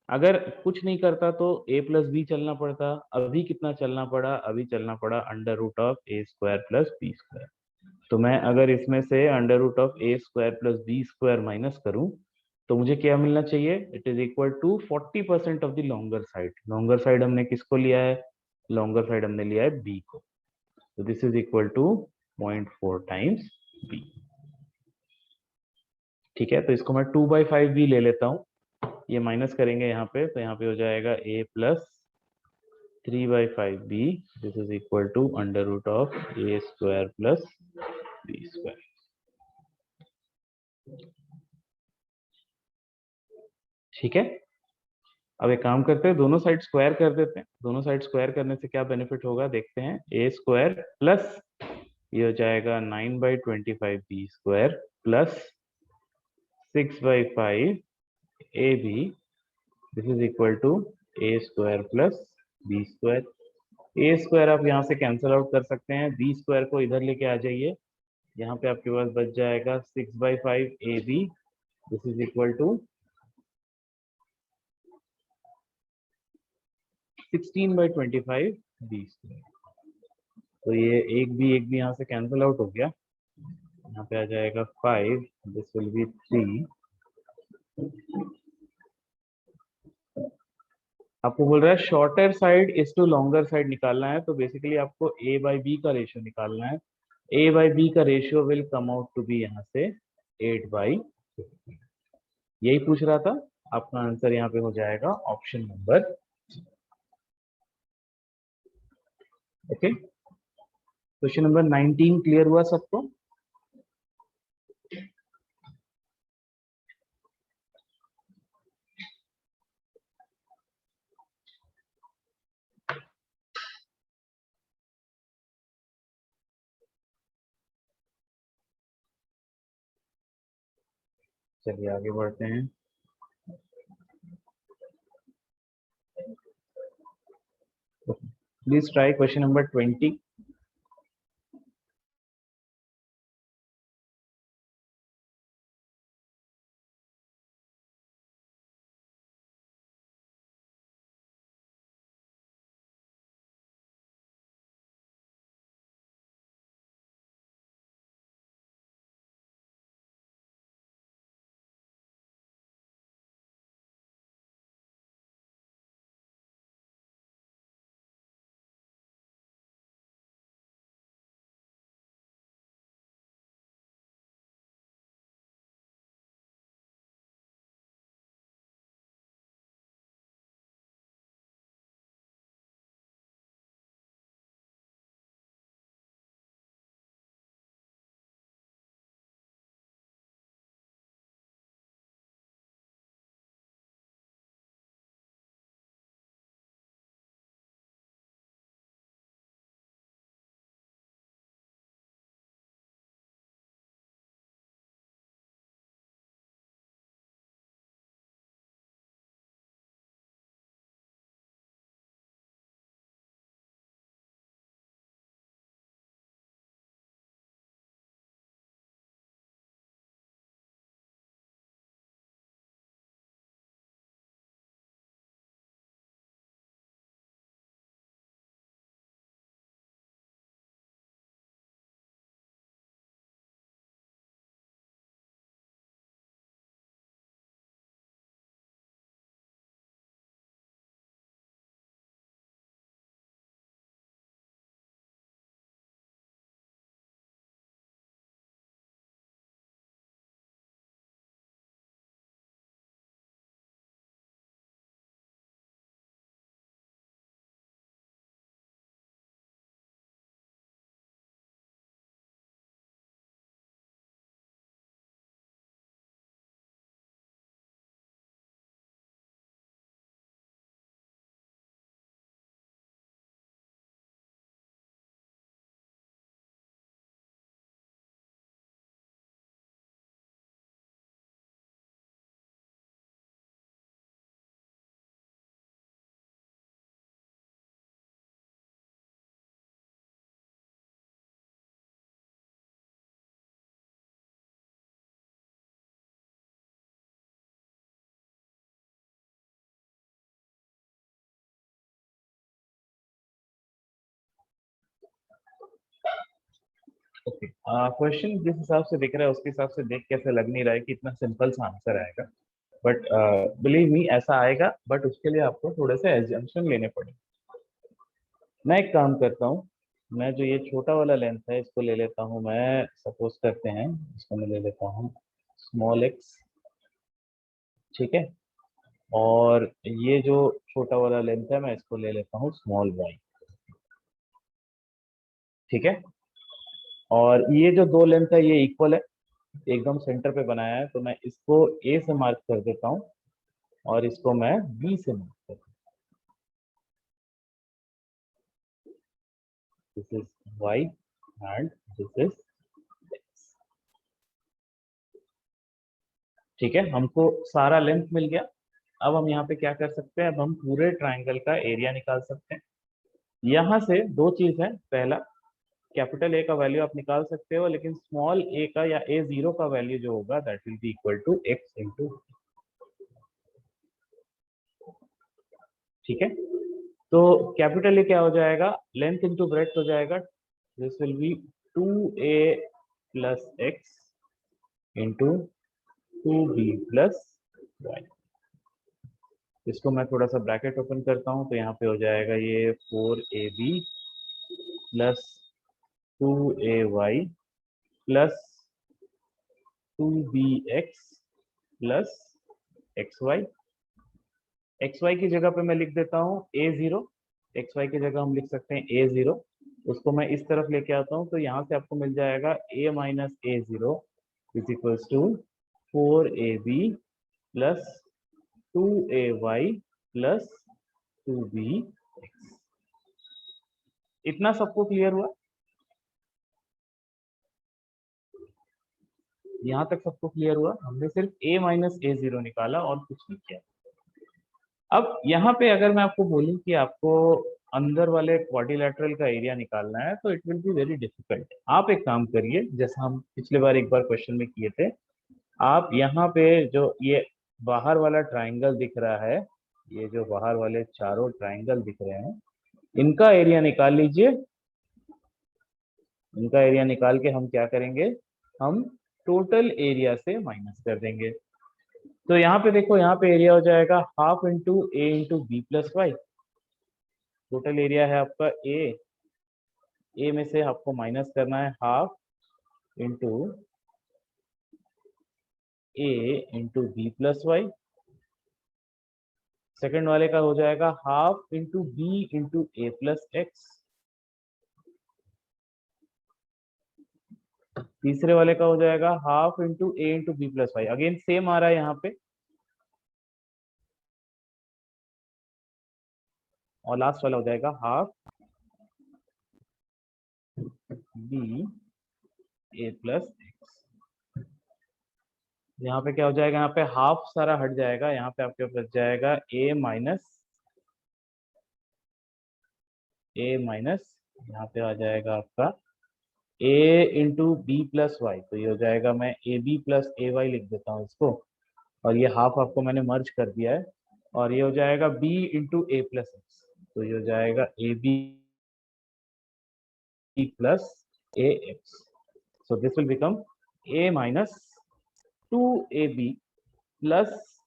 अगर कुछ नहीं करता तो ए प्लस बी चलना पड़ता, अभी कितना चलना पड़ा, अभी चलना पड़ा under root of A square plus B square. तो मैं अगर इसमें से under root of A square plus B square minus करूं तो मुझे क्या मिलना चाहिए, it is equal to 40% of the longer side. Longer side हमने किसको लिया है, लॉन्गर साइड हमने लिया है बी को, तो this is equal to 0.4 times B. ठीक है, तो इसको मैं 2/5 बी ले लेता हूँ, ये माइनस करेंगे यहाँ पे, तो यहाँ पे हो जाएगा a plus 3/5 B, this is equal to under root of A square plus B square. ठीक है, अब एक काम करते हैं, दोनों साइड स्क्वायर कर देते हैं। दोनों साइड स्क्वायर करने से क्या बेनिफिट होगा देखते हैं, ए स्क्वायर प्लस ये हो जाएगा 9/25 B square plus 6/5 A B, this is equal to A square plus B square. A square आप यहाँ से कैंसिल आउट कर सकते हैं, बी स्क्वायर को इधर लेके आ जाइए, यहाँ पे आपके पास बच जाएगा 6/5 A B, this is equal to 16/25 B square. तो ये एक भी यहाँ से कैंसिल आउट हो गया, यहाँ पे आ जाएगा 5, दिस विल बी 3। आपको बोल रहा है shorter side is to longer side निकालना है, तो बेसिकली आपको ए बाई बी का रेशियो निकालना है। ए बाई बी का ratio will come out to be यहाँ से 8/15। यही पूछ रहा था, आपका आंसर यहाँ पे हो जाएगा option number. Okay, question number 19 clear हुआ सबको? चलिए आगे बढ़ते हैं। Please try question number 20। Okay, question जिस हिसाब से दिख रहा है उसके हिसाब से देख कैसे लग नहीं रहा है कि इतना सिंपल सा आंसर आएगा, बट बिलीव मी ऐसा आएगा, बट उसके लिए आपको थोड़े से एजम्पशन लेने पड़ेंगे। मैं एक काम करता हूँ, मैं जो ये छोटा वाला लेंथ है इसको ले लेता हूँ, मैं सपोज करते हैं इसको मैं ले लेता हूँ स्मॉल एक्स, ठीक है, और ये जो छोटा वाला लेंथ है मैं इसको ले लेता हूँ स्मॉल वाई, ठीक है। और ये जो दो लेंथ है ये इक्वल है, एकदम सेंटर पे बनाया है, तो मैं इसको ए से मार्क कर देता हूँ और इसको मैं बी से मार्क करता हूँ। This is Y and this is X, ठीक है। हमको सारा लेंथ मिल गया। अब हम यहाँ पे क्या कर सकते हैं, अब हम पूरे ट्राइंगल का एरिया निकाल सकते हैं। यहाँ से दो चीज है, पहला कैपिटल ए का वैल्यू आप निकाल सकते हो, लेकिन स्मॉल ए का या ए जीरो का वैल्यू जो होगा that will be equal to X into, ठीक है। तो कैपिटल ए क्या हो जाएगा, लेंथ इंटू ब्रेड्थ हो जाएगा, this will be 2a plus X into 2b plus Y. इसको मैं थोड़ा सा ब्रैकेट ओपन करता हूँ, तो यहाँ पे हो जाएगा ये 4ab plus 2ay plus 2bx plus xy। xy की जगह पे मैं लिख देता हूँ a0, xy की जगह हम लिख सकते हैं a0, उसको मैं इस तरफ लेके आता हूँ, तो यहाँ से आपको मिल जाएगा a minus a0 is equals to 4ab plus 2ay plus 2bx। इतना सबको क्लियर हुआ, यहाँ तक सबको क्लियर हुआ, हमने सिर्फ a माइनस a0 निकाला और कुछ नहीं किया। अब यहाँ पे अगर मैं आपको बोलूँ कि आपको अंदर वाले क्वाड्रिलेटरल का एरिया निकालना है, तो it will be very difficult. आप एक काम करिए, जैसा हम पिछले बार एक बार क्वेश्चन में किए थे, आप यहाँ पे जो ये बाहर वाला ट्राइंगल दिख रहा है, ये जो बाहर वाले चारों ट्राइंगल दिख रहे हैं, इनका एरिया निकाल लीजिए। इनका एरिया निकाल के हम क्या करेंगे, हम टोटल एरिया से माइनस कर देंगे। तो यहाँ पे देखो, यहाँ पे एरिया हो जाएगा half into A into B plus Y. Total area है आपका ए में से आपको माइनस करना है half into A into B plus Y. Second वाले का हो जाएगा हाफ इंटू बी इंटू ए प्लस एक्स। तीसरे वाले का हो जाएगा half into A into B plus Y, again same आ रहा है यहाँ पे। और लास्ट वाला हो जाएगा half B A plus x. यहाँ पे क्या हो जाएगा, यहाँ पे हाफ सारा हट जाएगा, यहाँ पे आपके बच जाएगा ए माइनस यहाँ पे आ जाएगा आपका a into B plus Y, तो ये हो जाएगा, मैं A B plus A Y लिख देता हूँ इसको, और ये हाफ आपको मैंने मर्ज कर दिया है, और ये हो जाएगा b इंटू ए प्लस एक्स, तो ये हो जाएगा a B plus a x. So this will become a minus 2ab plus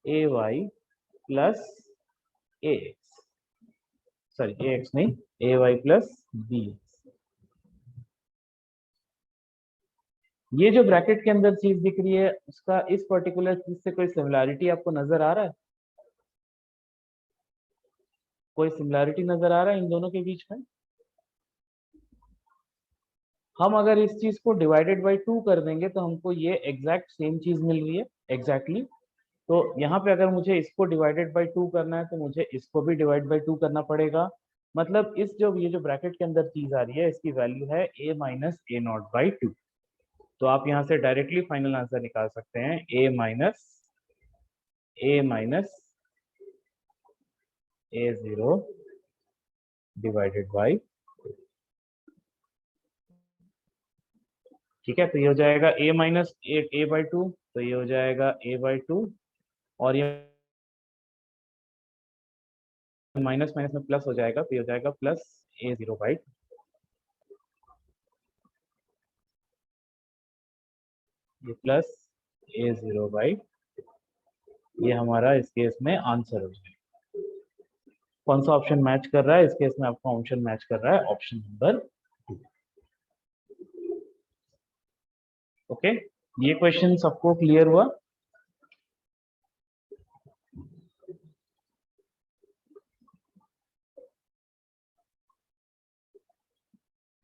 A y plus a x, sorry a x नहीं, ए वाई प्लस बी। ये जो ब्रैकेट के अंदर चीज दिख रही है, उसका इस पर्टिकुलर चीज से कोई सिमिलैरिटी आपको नजर आ रहा है? कोई सिमिलैरिटी नजर आ रहा है इन दोनों के बीच में? हम अगर इस चीज को डिवाइडेड बाई 2 कर देंगे तो हमको ये एग्जैक्ट सेम चीज मिल रही है एग्जैक्टली। तो यहाँ पे अगर मुझे इसको डिवाइडेड बाई 2 करना है तो मुझे इसको भी डिवाइड बाई 2 करना पड़ेगा। मतलब इस जो ये जो ब्रैकेट के अंदर चीज आ रही है, इसकी वैल्यू है a minus A not by 2। तो आप यहाँ से डायरेक्टली फाइनल आंसर निकाल सकते हैं ए माइनस a0 डिवाइडेड बाई, ठीक है। तो ये हो जाएगा a माइनस ए बाई 2, तो ये हो जाएगा a बाई 2, और ये माइनस माइनस में प्लस हो जाएगा, तो ये हो जाएगा प्लस a0 बाई 2। ये प्लस a0/, ये हमारा इस केस में आंसर हो जाएगा। कौन सा ऑप्शन मैच कर रहा है इस केस में? आपका ऑप्शन मैच कर रहा है ऑप्शन नंबर 2। ओके, ये क्वेश्चन सबको क्लियर हुआ?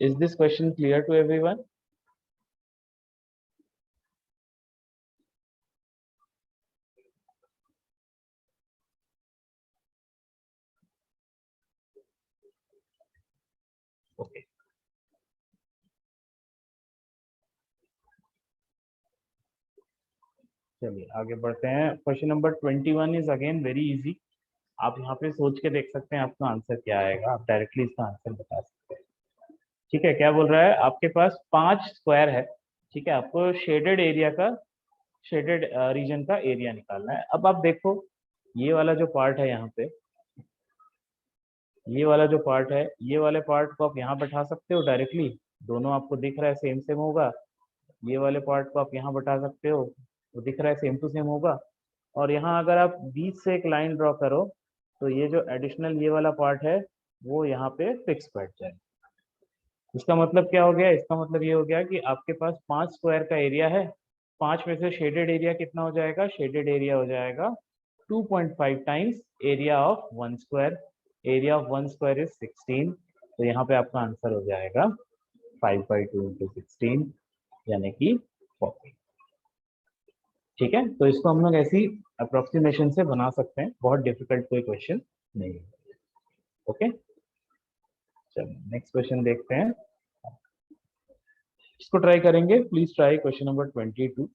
Is this question clear to everyone? Okay. चलिए आगे बढ़ते हैं। Question number 21 is again very easy. आप यहाँ पे सोच के देख सकते हैं आपका आंसर क्या आएगा, आप डायरेक्टली इसका आंसर बता सकते हैं। ठीक है, क्या बोल रहा है? आपके पास 5 स्क्वायर है। ठीक है, आपको शेडेड एरिया का, शेडेड रीजन का एरिया निकालना है। अब आप देखो, ये वाला जो पार्ट है यहाँ पे, ये वाला जो पार्ट है, ये वाले पार्ट को आप यहाँ बैठा सकते हो डायरेक्टली, दोनों आपको दिख रहा है सेम सेम होगा। ये वाले पार्ट को आप यहाँ बैठा सकते हो, वो दिख रहा है सेम टू सेम होगा। और यहाँ अगर आप बीच से एक लाइन ड्रॉ करो तो ये जो एडिशनल ये वाला पार्ट है वो यहाँ पे फिक्स बैठ जाए। इसका मतलब क्या हो गया? इसका मतलब ये हो गया कि आपके पास 5 स्क्वायर का एरिया है, 5 में से शेडेड एरिया कितना हो जाएगा? शेडेड एरिया हो जाएगा 2.5 times area of 1 square. Area of 1 square is 16, तो यहाँ पे आपका आंसर हो जाएगा 5/2 इंटू 16 यानी कि 40। ठीक है, तो इसको हम लोग ऐसी अप्रोक्सीमेशन से बना सकते हैं, बहुत डिफिकल्ट कोई क्वेश्चन नहीं है। ओके, चलो नेक्स्ट क्वेश्चन देखते हैं। इसको ट्राई करेंगे, please try question number 22।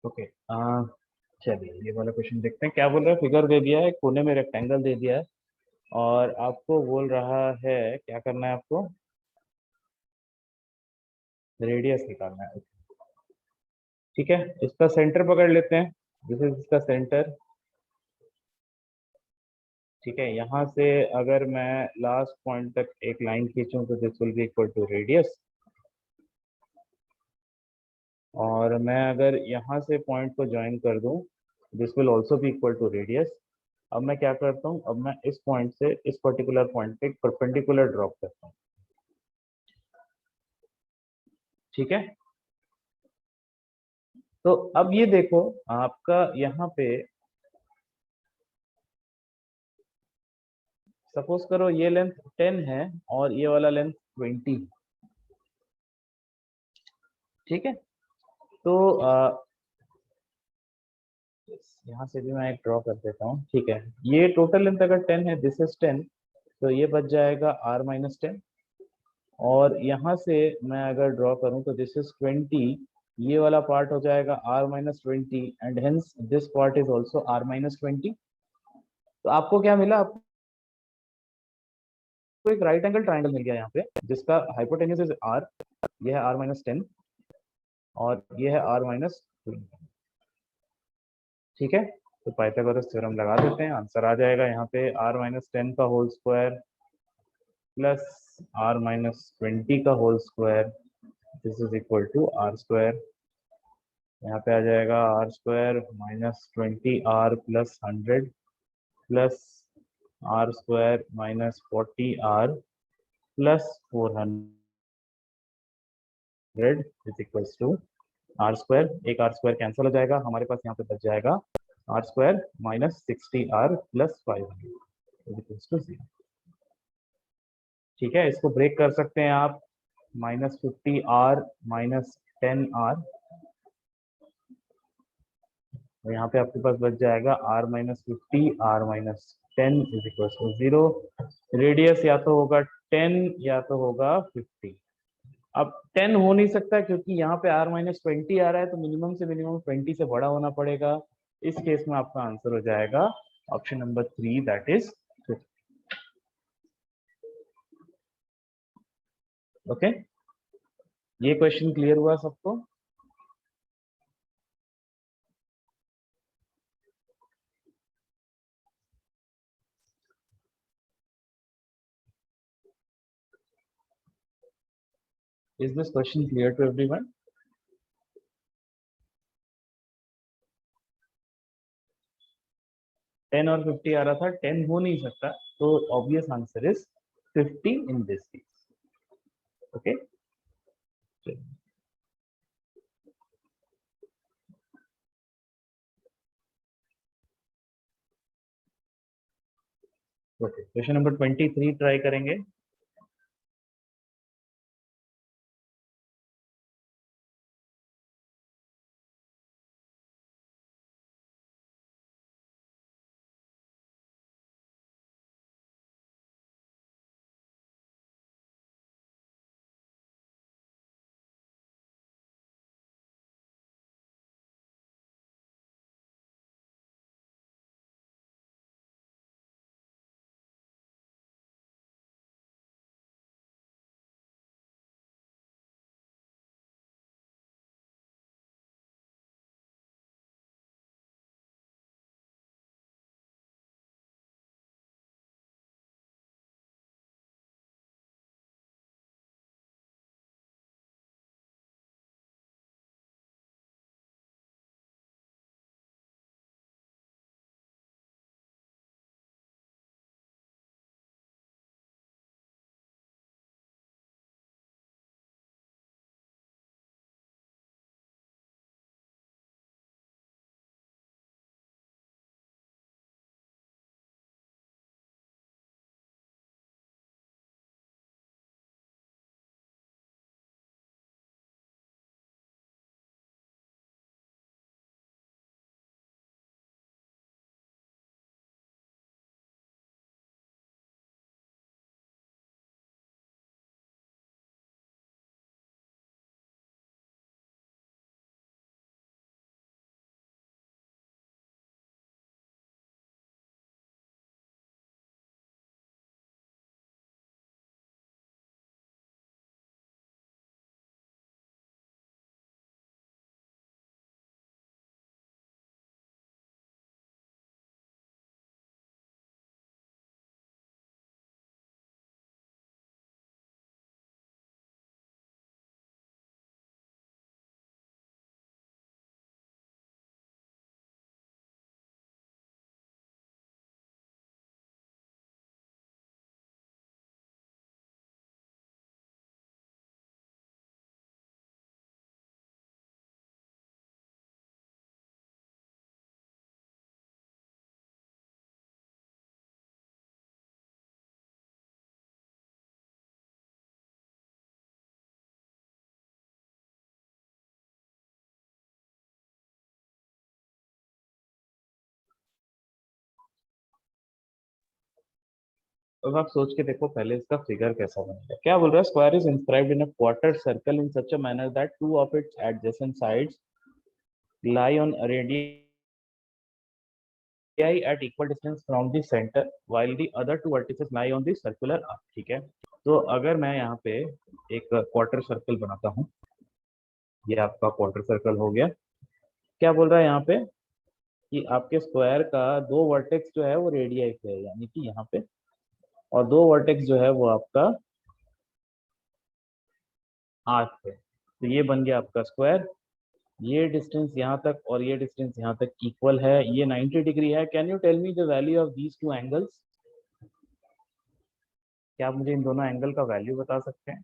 Okay, चलिए ये वाला क्वेश्चन देखते हैं क्या बोल रहा है। फिगर दे दिया है, कोने में रेक्टेंगल दे दिया है और आपको बोल रहा है क्या करना है आपको, रेडियस निकालना है। ठीक है, इसका सेंटर पकड़ लेते हैं। दिस इज इसका सेंटर। ठीक है, यहाँ से अगर मैं लास्ट पॉइंट तक एक लाइन खींचूं तो this will be equal to radius. और मैं अगर यहाँ से पॉइंट को ज्वाइन कर दूं, this will also be equal to radius. अब मैं क्या करता हूँ, अब मैं इस पॉइंट से इस पर्टिकुलर पॉइंट पे एक परपेंडिकुलर ड्रॉप करता हूँ। ठीक है, तो अब ये देखो, आपका यहाँ पे सपोज करो ये लेंथ 10 है और ये वाला लेंथ 20। ठीक है, तो यहाँ से भी मैं एक ड्रॉ कर देता हूँ। ठीक है, ये टोटल लेंथ अगर 10 है, दिस इज 10, तो ये बच जाएगा r-10। और यहाँ से मैं अगर ड्रॉ करूँ तो दिस इज 20, ये वाला पार्ट हो जाएगा r-20 and hence this part is also r-20। तो आपको क्या मिला, आपको एक राइट एंगल ट्राइंगल मिल गया यहाँ पे, जिसका हाइपोटेन्यूज इज r, ये है r-10 और ये है r-20। ठीक है, तो पाइथागोरस थ्योरम लगा देते हैं, आंसर आ जाएगा यहाँ पे r-10 का होल स्क्वायर प्लस r-20 का whole square, this is equal to r square. यहाँ पे आ जाएगा r square -20r plus 100 plus r square -40r plus 400 is equals to r square. एक आर स्क्वायर कैंसिल हो जाएगा, हमारे पास यहाँ पे बच जाएगा r square -60r plus 500 is equals to 0। ठीक है, इसको ब्रेक कर सकते हैं आप, -50r -10r, और यहाँ पे आपके पास बच जाएगा r-50 r-10 is equal to 0। Radius या तो होगा 10 या तो होगा 50। अब 10 हो नहीं सकता क्योंकि यहाँ पे r-20 आ रहा है, तो मिनिमम से मिनिमम 20 से बड़ा होना पड़ेगा। इस केस में आपका आंसर हो जाएगा option number 3, that is 50। Okay, ये क्वेश्चन क्लियर हुआ सबको? Is this question clear to everyone? 10 और 50 आ रहा था, 10 हो नहीं सकता, तो obvious answer is 50 in this case. Okay, okay, question number 23 try करेंगे। अब आप सोच के देखो पहले इसका फिगर कैसा बनेगा। क्या बोल रहा है, square is inscribed in a quarter circle in such a manner that two of its adjacent sides lie on radii at equal distance from the center while the other two vertices lie on the circular arc। ठीक है, तो अगर मैं यहाँ पे एक क्वार्टर सर्कल बनाता हूँ, ये आपका क्वार्टर सर्कल हो गया। क्या बोल रहा है यहाँ पे कि आपके स्क्वायर का दो वर्टेक्स जो है वो रेडियाई पे है, यानी कि यहाँ पे, और दो वर्टेक्स जो है वो आपका आर्क पे। तो ये बन गया आपका स्क्वायर। ये डिस्टेंस यहाँ तक और ये डिस्टेंस यहाँ तक इक्वल है, ये 90 डिग्री है। Can you tell me the value of these two angles? क्या आप मुझे इन दोनों एंगल का वैल्यू बता सकते हैं?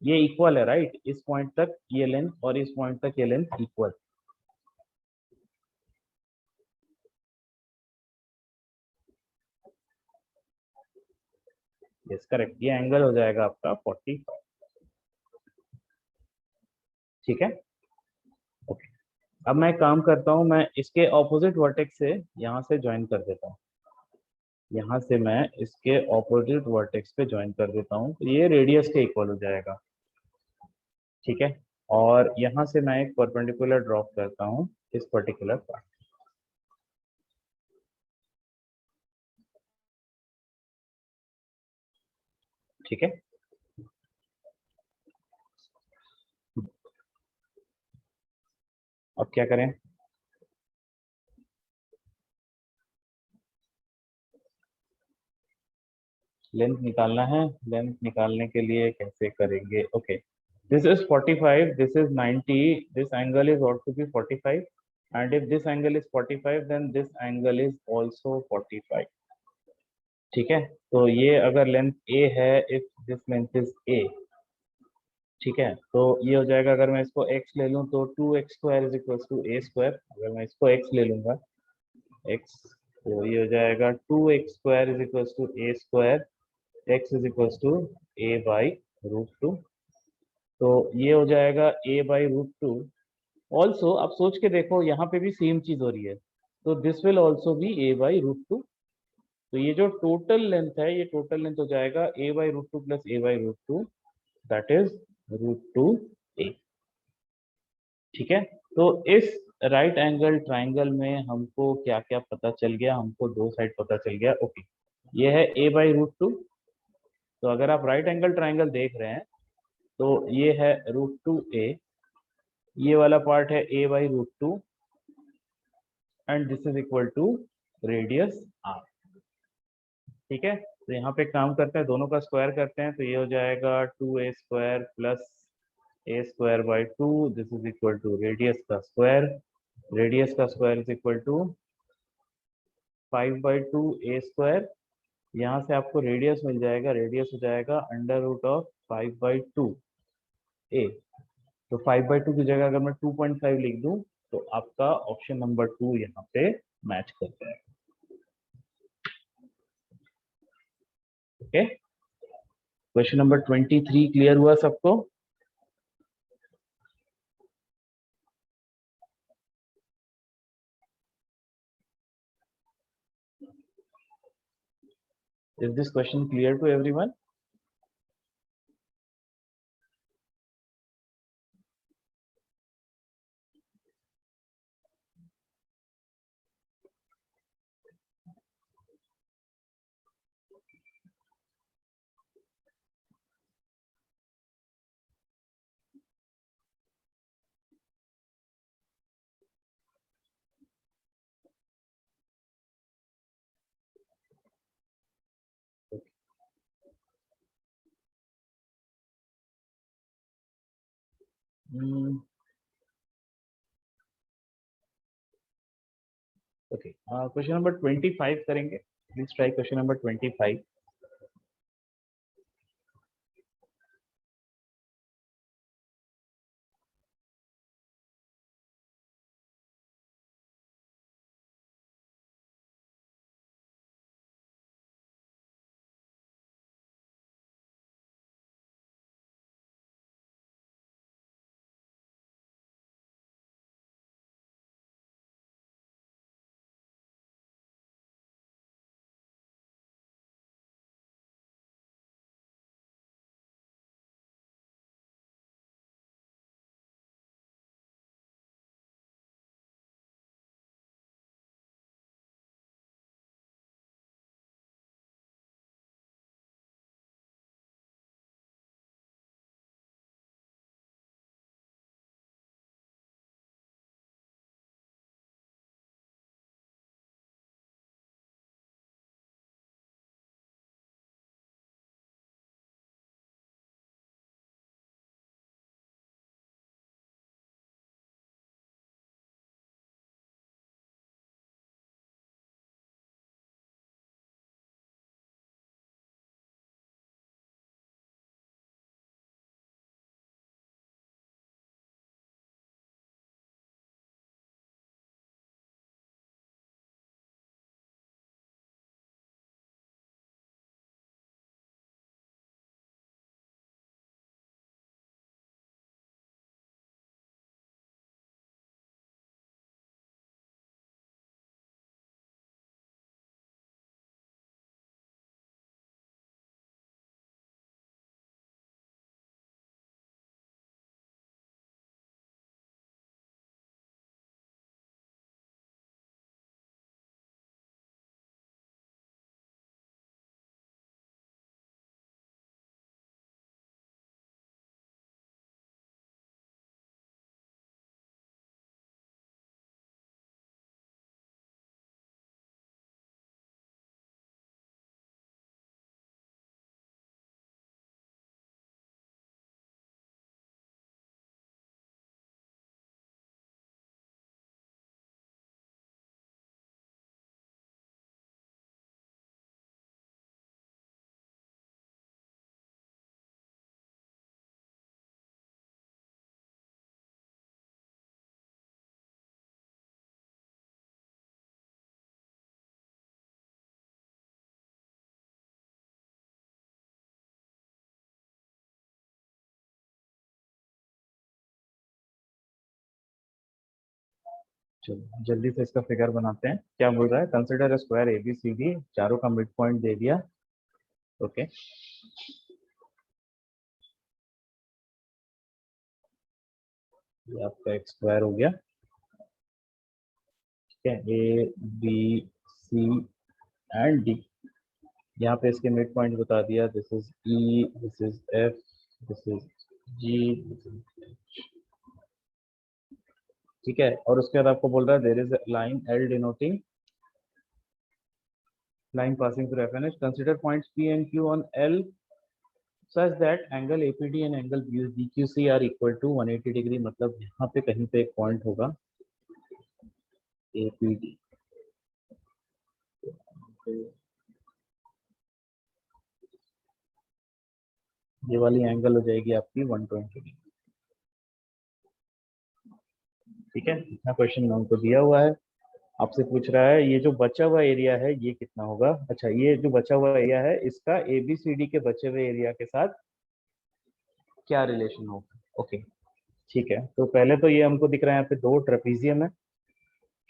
ये इक्वल है राइट, इस पॉइंट तक ये लेंथ और इस पॉइंट तक ये लेंथ इक्वल। यस करेक्ट, ये एंगल हो जाएगा आपका 45। ठीक है, ओके। अब मैं एक काम करता हूँ, मैं इसके ऑपोजिट वर्टेक्स से यहाँ से ज्वाइन कर देता हूँ। यहाँ से मैं इसके ऑपोजिट वर्टेक्स पे ज्वाइन कर देता हूँ, तो ये रेडियस के इक्वल हो जाएगा। ठीक है, और यहाँ से मैं एक परपेंडिकुलर ड्रॉप करता हूँ इस पर्टिकुलर पार्ट। ठीक है, अब क्या करें? लेंथ निकालना है। लेंथ निकालने के लिए कैसे करेंगे? Okay, this is 45, this is 90, this angle is also भी 45, and if this angle is 45 then this angle is also 45। ठीक है, तो ये अगर लेंथ a है, if this length is a, ठीक है, तो ये हो जाएगा, अगर मैं इसको x ले लूं तो 2x square is equal to a square. अगर मैं इसको x ले लूंगा, x, तो ये हो जाएगा 2x square is equal to a square, x is equal to a by root two. तो ये हो जाएगा a by root two. Also आप सोच के देखो, यहाँ पे भी सेम चीज हो रही है, तो this will also be a by root two. तो ये जो टोटल लेंथ है, ये टोटल लेंथ हो जाएगा a by root two plus a by root two, that is root two a। ठीक है, तो इस राइट एंगल ट्राइंगल में हमको क्या क्या पता चल गया? हमको दो साइड पता चल गया। ओके, ये है a बाई रूट टू। तो अगर आप राइट एंगल ट्राइंगल देख रहे हैं तो ये है रूट टू a, ये वाला पार्ट है a by root two, and this is equal to radius r। ठीक है, तो यहाँ पे काम करते हैं, दोनों का स्क्वायर करते हैं, तो ये हो जाएगा 2a square plus a square by two, this is equal to radius का स्क्वायर। रेडियस का square is equal to 5 by two a square. यहाँ से आपको रेडियस मिल जाएगा, रेडियस हो जाएगा under root of 5 by two a। तो 5 बाई टू की जगह अगर मैं 2.5 लिख दूं तो आपका ऑप्शन नंबर 2 यहाँ पे मैच करता है। ओके, क्वेश्चन नंबर 23 क्लियर हुआ सबको? Is this question clear to everyone? Hmm, okay. Question number 25 करेंगे। Please try question number 25. चलो जल्दी से इसका फिगर बनाते हैं। क्या बोल रहा है, consider square a b c d, चारों का मिड पॉइंट दे दिया। ओके, ये आपका एक्स स्क्वायर हो गया। ठीक है, a b c and d, यहाँ पे इसके मिड पॉइंट बता दिया। This is e, this is f, this is g, this is. ठीक है, और उसके बाद आपको बोल रहा है there is line l denoting line passing through FNH. Consider points P and Q on L such that angle APD and angle DQC are equal to 180 degree. मतलब यहाँ पे कहीं पे एक पॉइंट होगा APD, ये वाली एंगल हो जाएगी आपकी 120 डिग्री। ठीक है, इतना क्वेश्चन हमको दिया हुआ है। आपसे पूछ रहा है ये जो बचा हुआ एरिया है ये कितना होगा। अच्छा, ये जो बचा हुआ एरिया है इसका ABCD के बचे हुए एरिया के साथ क्या रिलेशन होगा। ओके, ठीक है, तो पहले तो ये हमको दिख रहा है यहाँ पे दो ट्रेपीजियम है।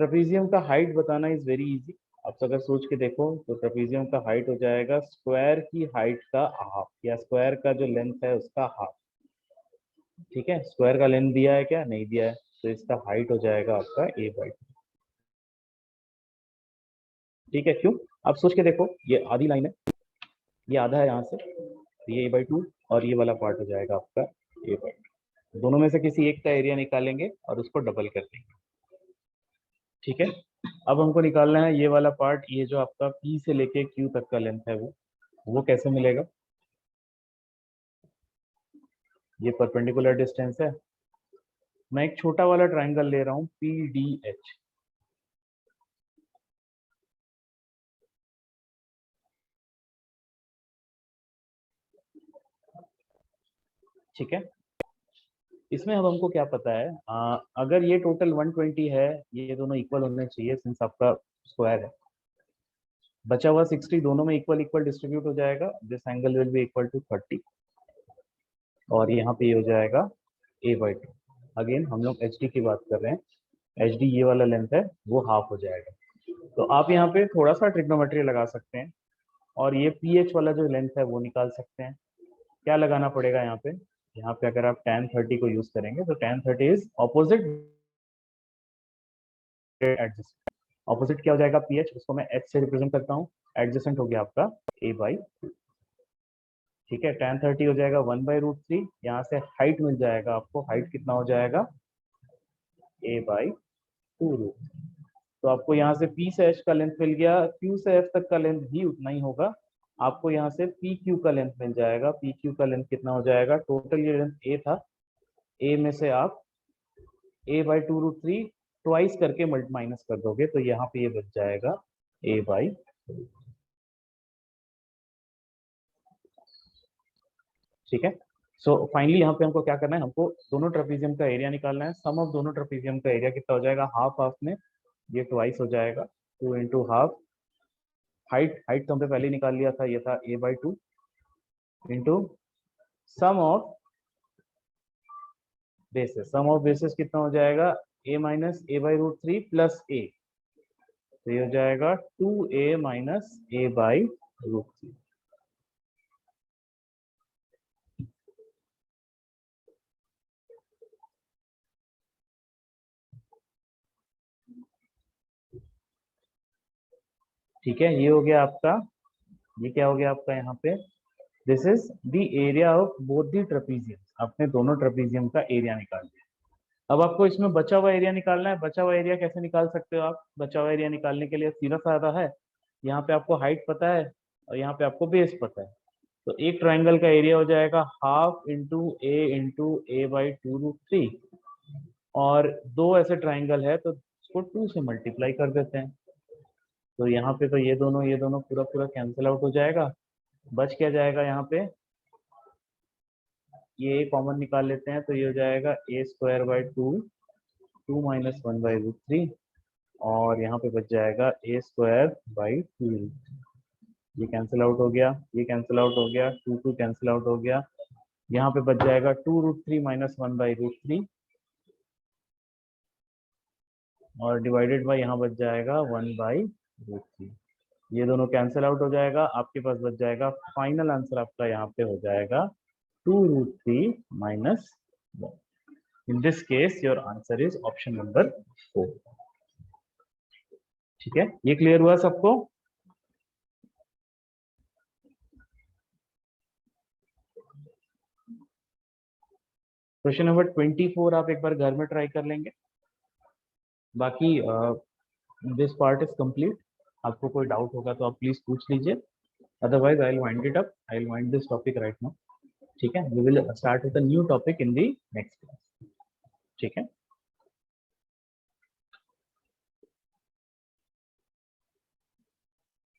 ट्रेपीजियम का हाइट बताना इज वेरी इजी। आप अगर सोच के देखो तो ट्रेपीजियम का हाइट हो जाएगा स्क्वायर की हाइट का हाफ, या स्क्वायर का जो लेंथ है उसका हाफ। ठीक है, स्क्वायर का लेंथ दिया है क्या, नहीं दिया है, तो इसका हाइट हो जाएगा आपका a/2। ठीक है, क्यों, आप सोच के देखो, ये आधी लाइन है, ये आधा है यहाँ से, तो ये a/2 और ये वाला पार्ट हो जाएगा आपका a/2। दोनों में से किसी एक का एरिया निकालेंगे और उसको डबल कर देंगे। ठीक है, अब हमको निकालना है ये वाला पार्ट, ये जो आपका P से लेके Q तक का लेंथ है वो कैसे मिलेगा। ये परपेंडिकुलर डिस्टेंस है। मैं एक छोटा वाला ट्राइंगल ले रहा हूँ PDH। ठीक है, इसमें अब हमको क्या पता है, अगर ये टोटल 120 है, ये दोनों इक्वल होने चाहिए सिंस आपका स्क्वायर है। बचा हुआ 60 दोनों में इक्वल इक्वल डिस्ट्रीब्यूट हो जाएगा। This angle will be equal to 30 और यहाँ पे ये हो जाएगा a/2। अगेन हम लोग HD की बात कर रहे हैं, HD ये वाला लेंथ है वो हाफ हो जाएगा। तो आप यहाँ पे थोड़ा सा ट्रिग्नोमेट्री लगा सकते हैं और ये PH वाला जो लेंथ है वो निकाल सकते हैं। क्या लगाना पड़ेगा यहाँ पे, यहाँ पे अगर आप tan 30 को यूज करेंगे तो tan 30 is opposite adjacent. Opposite क्या हो जाएगा PH, उसको मैं H से रिप्रेजेंट करता हूँ, एडजेसेंट हो गया आपका a/2। ठीक है, tan 30 हो जाएगा 1/√3। यहाँ से हाइट मिल जाएगा आपको, हाइट कितना हो जाएगा a/2। तो आपको यहाँ से P से H का लेंथ मिल गया, Q से F तक का लेंथ भी उतना ही होगा। आपको यहाँ से PQ का लेंथ मिल जाएगा। PQ का लेंथ कितना हो जाएगा, टोटल ये लेंथ A था, A में से आप a/2√3 ट्वाइस करके माइनस कर दोगे तो यहाँ पे ये बच जाएगा a/2। ठीक है, सो फाइनली यहाँ पे हमको क्या करना है, हमको दोनों ट्रेपीजियम का एरिया निकालना है। सम ऑफ दोनों ट्रेपीजियम का एरिया कितना हो जाएगा, हाफ हाफ में ये ट्वाइस हो जाएगा, 2 इंटू हाफ। हाइट हाइट तो हमने पहले ही निकाल लिया था, ये था a/2 into sum of basis. Sum of basis कितना हो जाएगा, a minus a/√3 plus a, तो ये हो जाएगा 2a माइनस a/√3। ठीक है, ये हो गया आपका, ये क्या हो गया आपका यहाँ पे, this is the area of both the trapezium. आपने दोनों ट्रेपीजियम का एरिया निकाल दिया। अब आपको इसमें बचा हुआ एरिया निकालना है। बचा हुआ एरिया कैसे निकाल सकते हो आप, बचा हुआ एरिया निकालने के लिए सीधा साधा है, यहाँ पे आपको हाइट पता है और यहाँ पे आपको बेस पता है। तो एक ट्राइंगल का एरिया हो जाएगा हाफ इंटू a/2√3, और दो ऐसे ट्राइंगल है तो इसको 2 से मल्टीप्लाई कर देते हैं। तो यहाँ पे तो ये दोनों पूरा पूरा कैंसिल आउट हो जाएगा। बच क्या जाएगा यहाँ पे, ये कॉमन निकाल लेते हैं तो ये हो जाएगा a²/2, 2 माइनस 1/√3, और यहाँ पे बच जाएगा a²/2। ये कैंसिल आउट हो गया, ये कैंसिल आउट हो गया, 2 कैंसिल आउट हो गया। यहाँ पे बच जाएगा 2√3 माइनस 1/√3, और डिवाइडेड बाय यहाँ बच जाएगा 1/√3। ये दोनों कैंसिल आउट हो जाएगा, आपके पास बच जाएगा फाइनल आंसर आपका यहाँ पे हो जाएगा 2√3 minus 1। In this case your answer is option number 4। ठीक है, ये क्लियर हुआ सबको? क्वेश्चन नंबर 24 आप एक बार घर में ट्राई कर लेंगे। बाकी दिस पार्ट इज कंप्लीट। आपको कोई डाउट होगा तो आप प्लीज पूछ लीजिए, otherwise I will wind it up, I will wind this topic right now. ठीक है, we will start with a new topic in the next class. ठीक है।